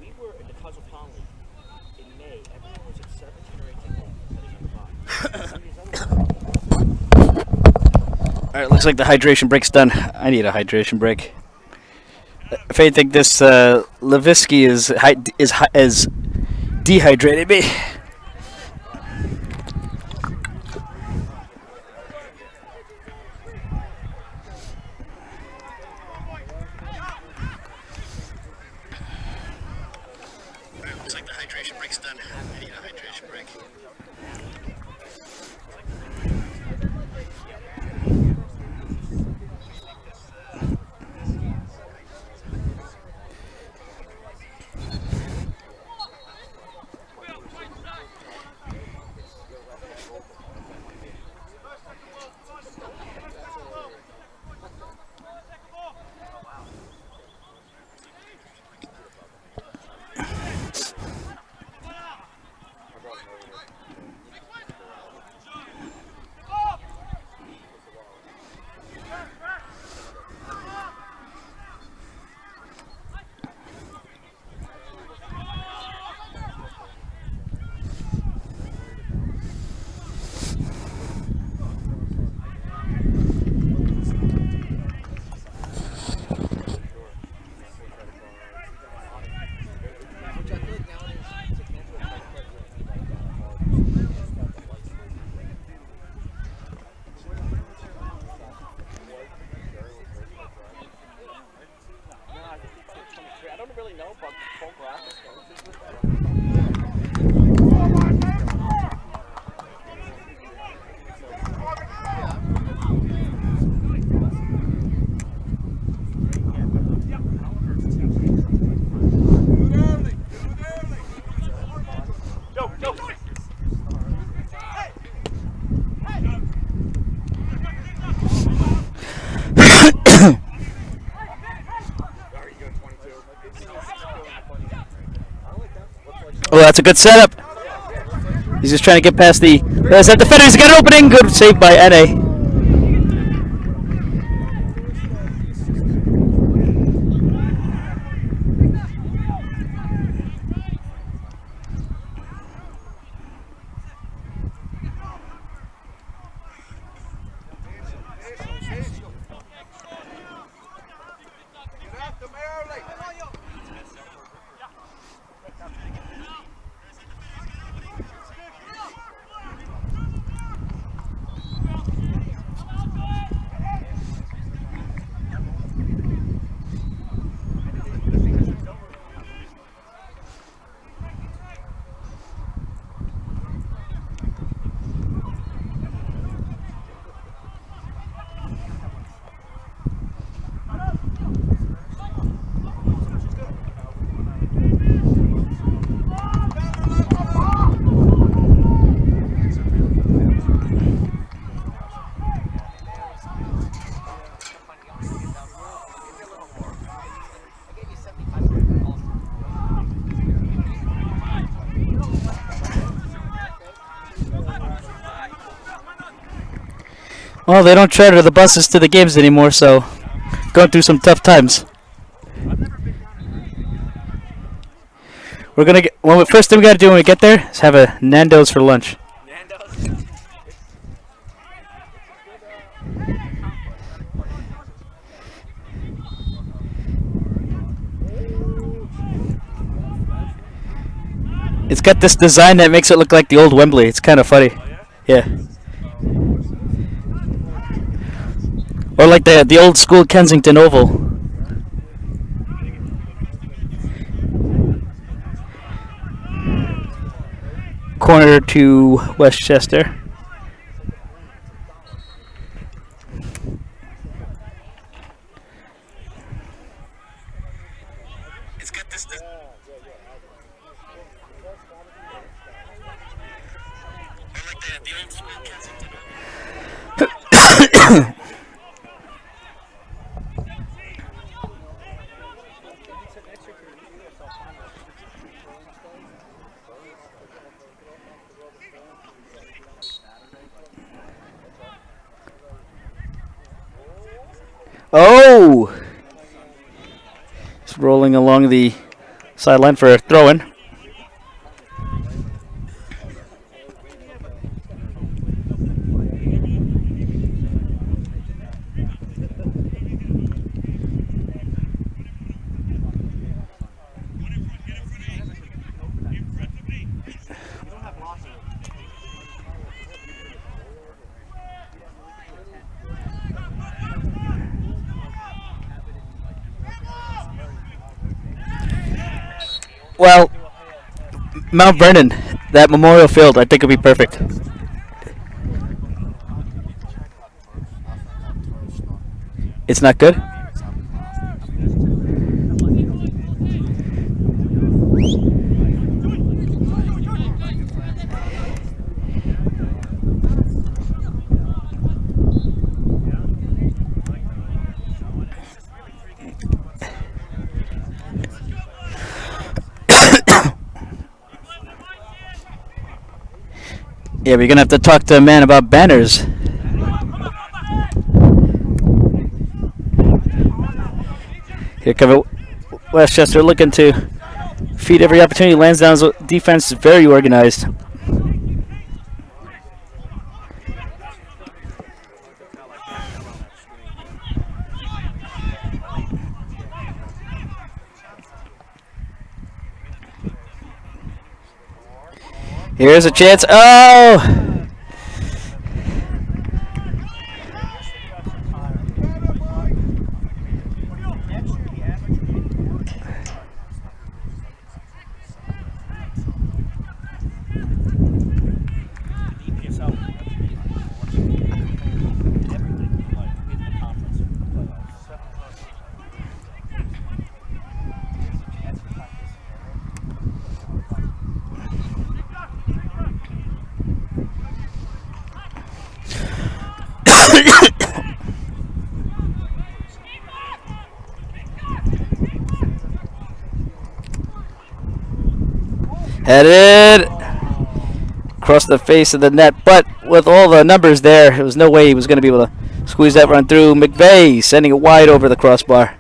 D: We were in the Cousin Pond League in May. Everyone was at 17 or 18
A: All right, looks like the hydration break's done. I need a hydration break. If anything, this Levisky is dehydrated me.
C: Looks like the hydration break's done. I need a hydration break.
D: I don't really know about the full graphics.
A: Oh, that's a good setup. He's just trying to get past the. There's that defender. He's got an opening. Good save by NA. Well, they don't charter the buses to the games anymore, so going through some tough times. We're gonna get. Well, first thing we gotta do when we get there is have a Nando's for lunch. It's got this design that makes it look like the old Wembley. It's kind of funny. Yeah. Or like the old school Kensington Oval. Corner to Westchester.
C: It's got this. Or like the old school Kensington.
A: Oh! Just rolling along the sideline for a throw-in. Well, Mount Vernon, that Memorial Field, I think would be perfect. It's not good? Yeah, we're going to have to talk to a man about banners. Here come Westchester looking to feed every opportunity. Lansdowne's defense is very organized. Here's a chance. Oh! Headed across the face of the net, but with all the numbers there, there was no way he was going to be able to squeeze that run through. McVeigh sending it wide over the crossbar.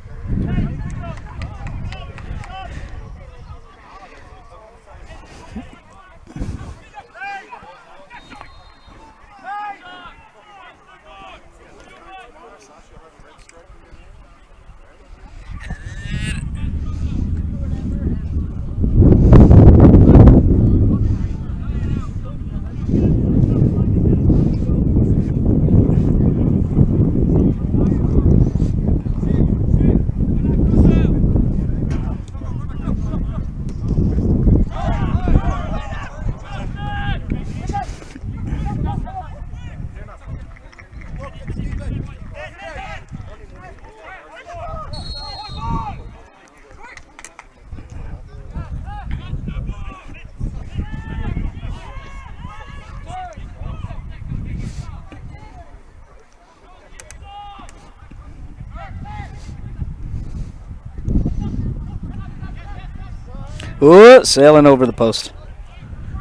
A: Ooh, sailing over the post.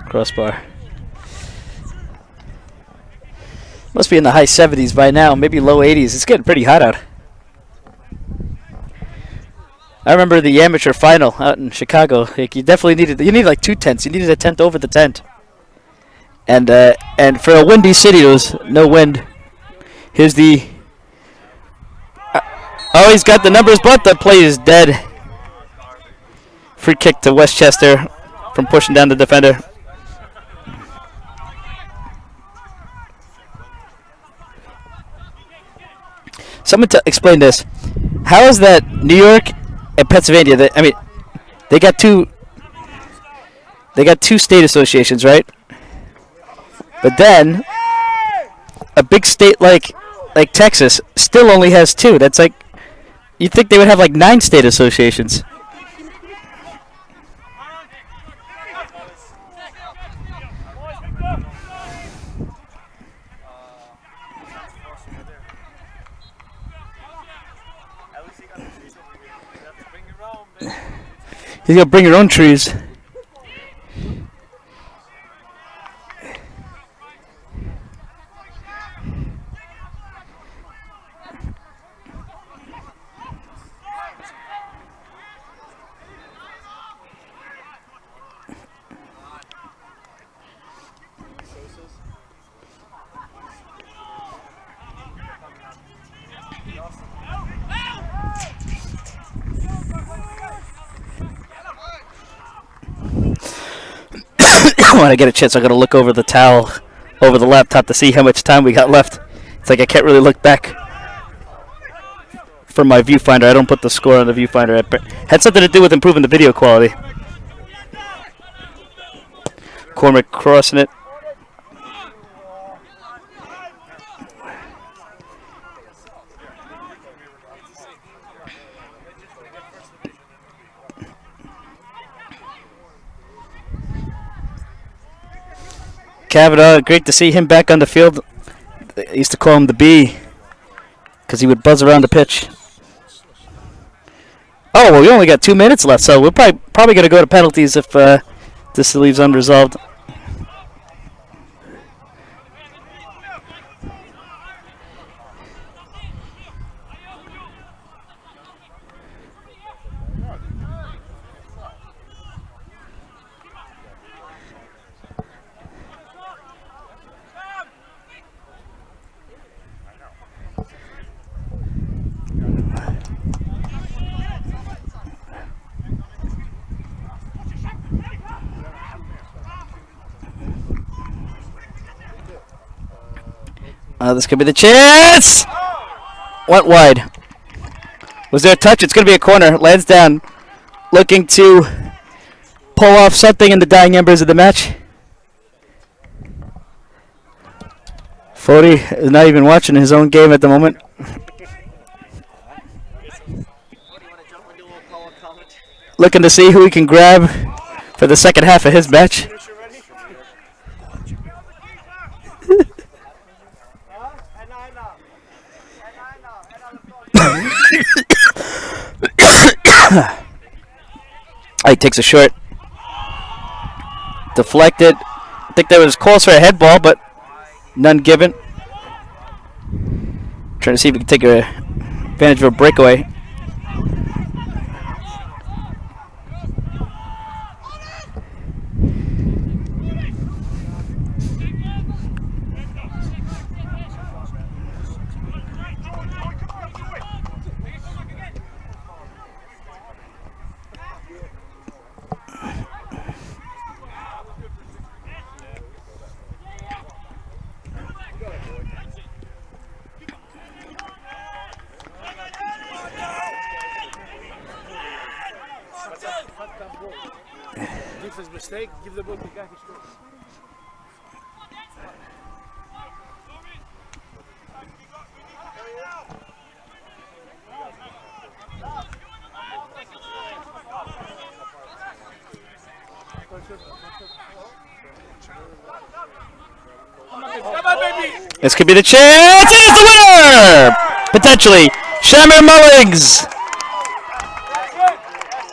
A: Crossbar. Must be in the high 70s by now, maybe low 80s. It's getting pretty hot out. I remember the amateur final out in Chicago. Like, you definitely needed like 2 tents. You needed a tent over the tent. And for a windy city, there was no wind. Here's the... oh, he's got the numbers, but the play is dead. Free kick to Westchester from pushing down the defender. Someone explain this. How is that New York and Pennsylvania? They got two state associations, right? But then a big state like Texas still only has 2. That's like, you'd think they would have like 9 state associations. You gotta bring your own trees. When I get a chance, I'm going to look over the towel, over the laptop to see how much time we got left. It's like I can't really look back from my viewfinder. I don't put the score on the viewfinder. It had something to do with improving the video quality. Cormac crossing it. Kavanaugh, great to see him back on the field. I used to call him the Bee because he would buzz around the pitch. Oh, well, we only got 2 minutes left, so we're probably going to go to penalties if this leaves unresolved. This could be the chance. Went wide. Was there a touch? It's going to be a corner. Lansdowne looking to pull off something in the dying embers of the match. Fody is not even watching his own game at the moment. Looking to see who he can grab for the second half of his match. He takes a short. Deflected. I think that was calls for a head ball, but none given. Trying to see if we can take advantage of a breakaway.
B: Defense mistake, give the ball to guy who scores.
A: This could be the chance. It's the winner! Potentially. Shamir Mullings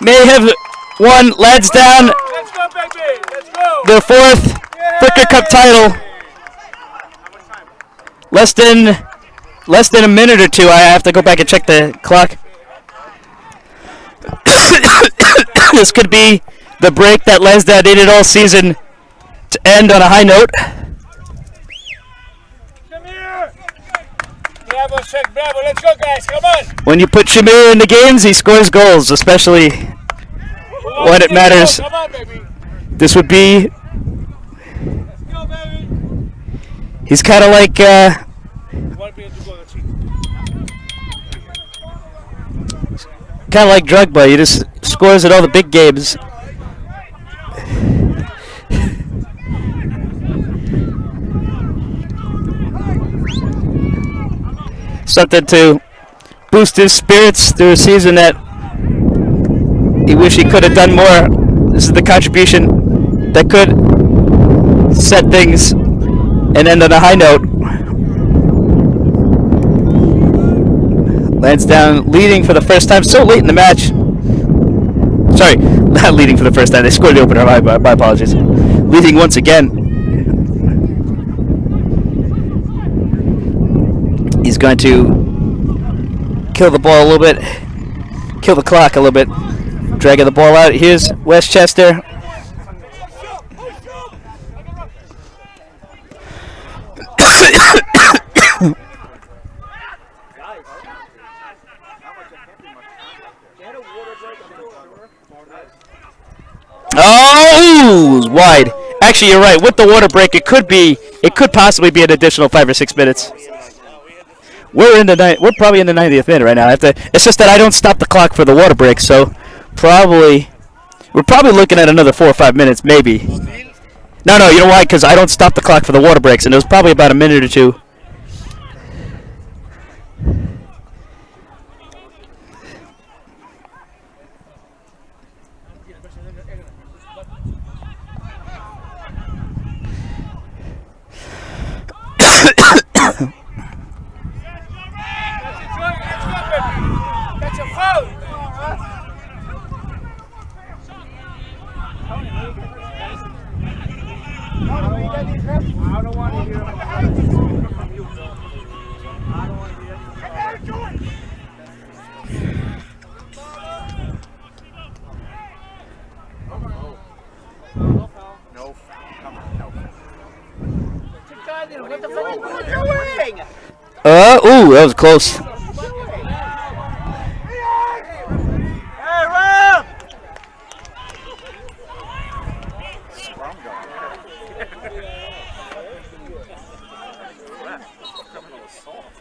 A: may have won Lansdowne
B: Let's go, baby! Let's go!
A: their fourth Fricker Cup title. Less than a minute or two. I have to go back and check the clock. This could be the break that Lansdowne needed all season to end on a high note.
B: Bravo, check, bravo, let's go, guys, come on!
A: When you put Shamir in the games, he scores goals, especially when it matters.
B: Come on, baby!
A: This would be.
B: Let's go, baby!
A: He's kind of like.
B: 1 minute to go, let's see.
A: Kind of like Drogba. He just scores at all the big games. Something to boost his spirits through a season that he wish he could have done more. This is the contribution that could set things and end on a high note. Lansdowne leading for the first time so late in the match. Sorry, not leading for the first time. They scored the opener. My apologies. Leading once again. He's going to kill the ball a little bit, kill the clock a little bit, dragging the ball out. Here's Westchester. Oh, wide. Actually, you're right. With the water break, it could possibly be an additional 5 or 6 minutes. We're probably in the 90th minute right now. It's just that I don't stop the clock for the water break, so we're probably looking at another 4 or 5 minutes, maybe. No, you know why? Because I don't stop the clock for the water breaks, and it was probably about a minute or two.
B: That's a foul. I don't want to hear him.
E: No. Come on, no.
D: What the fuck are you doing?
A: Ooh, that was close.
B: Hey, Ram!
E: Scrum going. Criminal assault.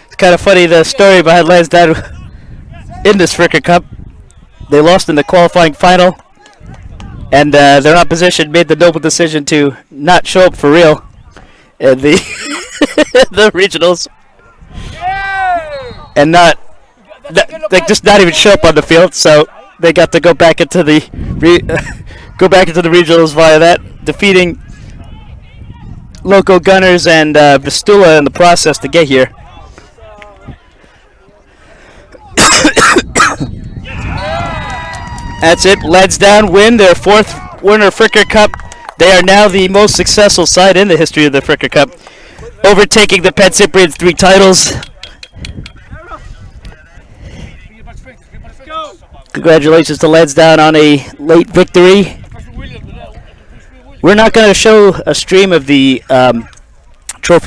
A: It's kind of funny, the story behind Lansdowne in this Fricker Cup. They lost in the qualifying final, and their opposition made the noble decision to not show up for real in the the regionals, and they just not even show up on the field. So they got to go back into the regionals via that, defeating Loco Gunners and Vistula in the process to get here. That's it. Lansdowne win their fourth Werner Fricker Cup. They are now the most successful side in the history of the Fricker Cup, overtaking the Pet Cyprians 3 titles. Congratulations to Lansdowne on a late victory. We're not going to show a stream of the trophy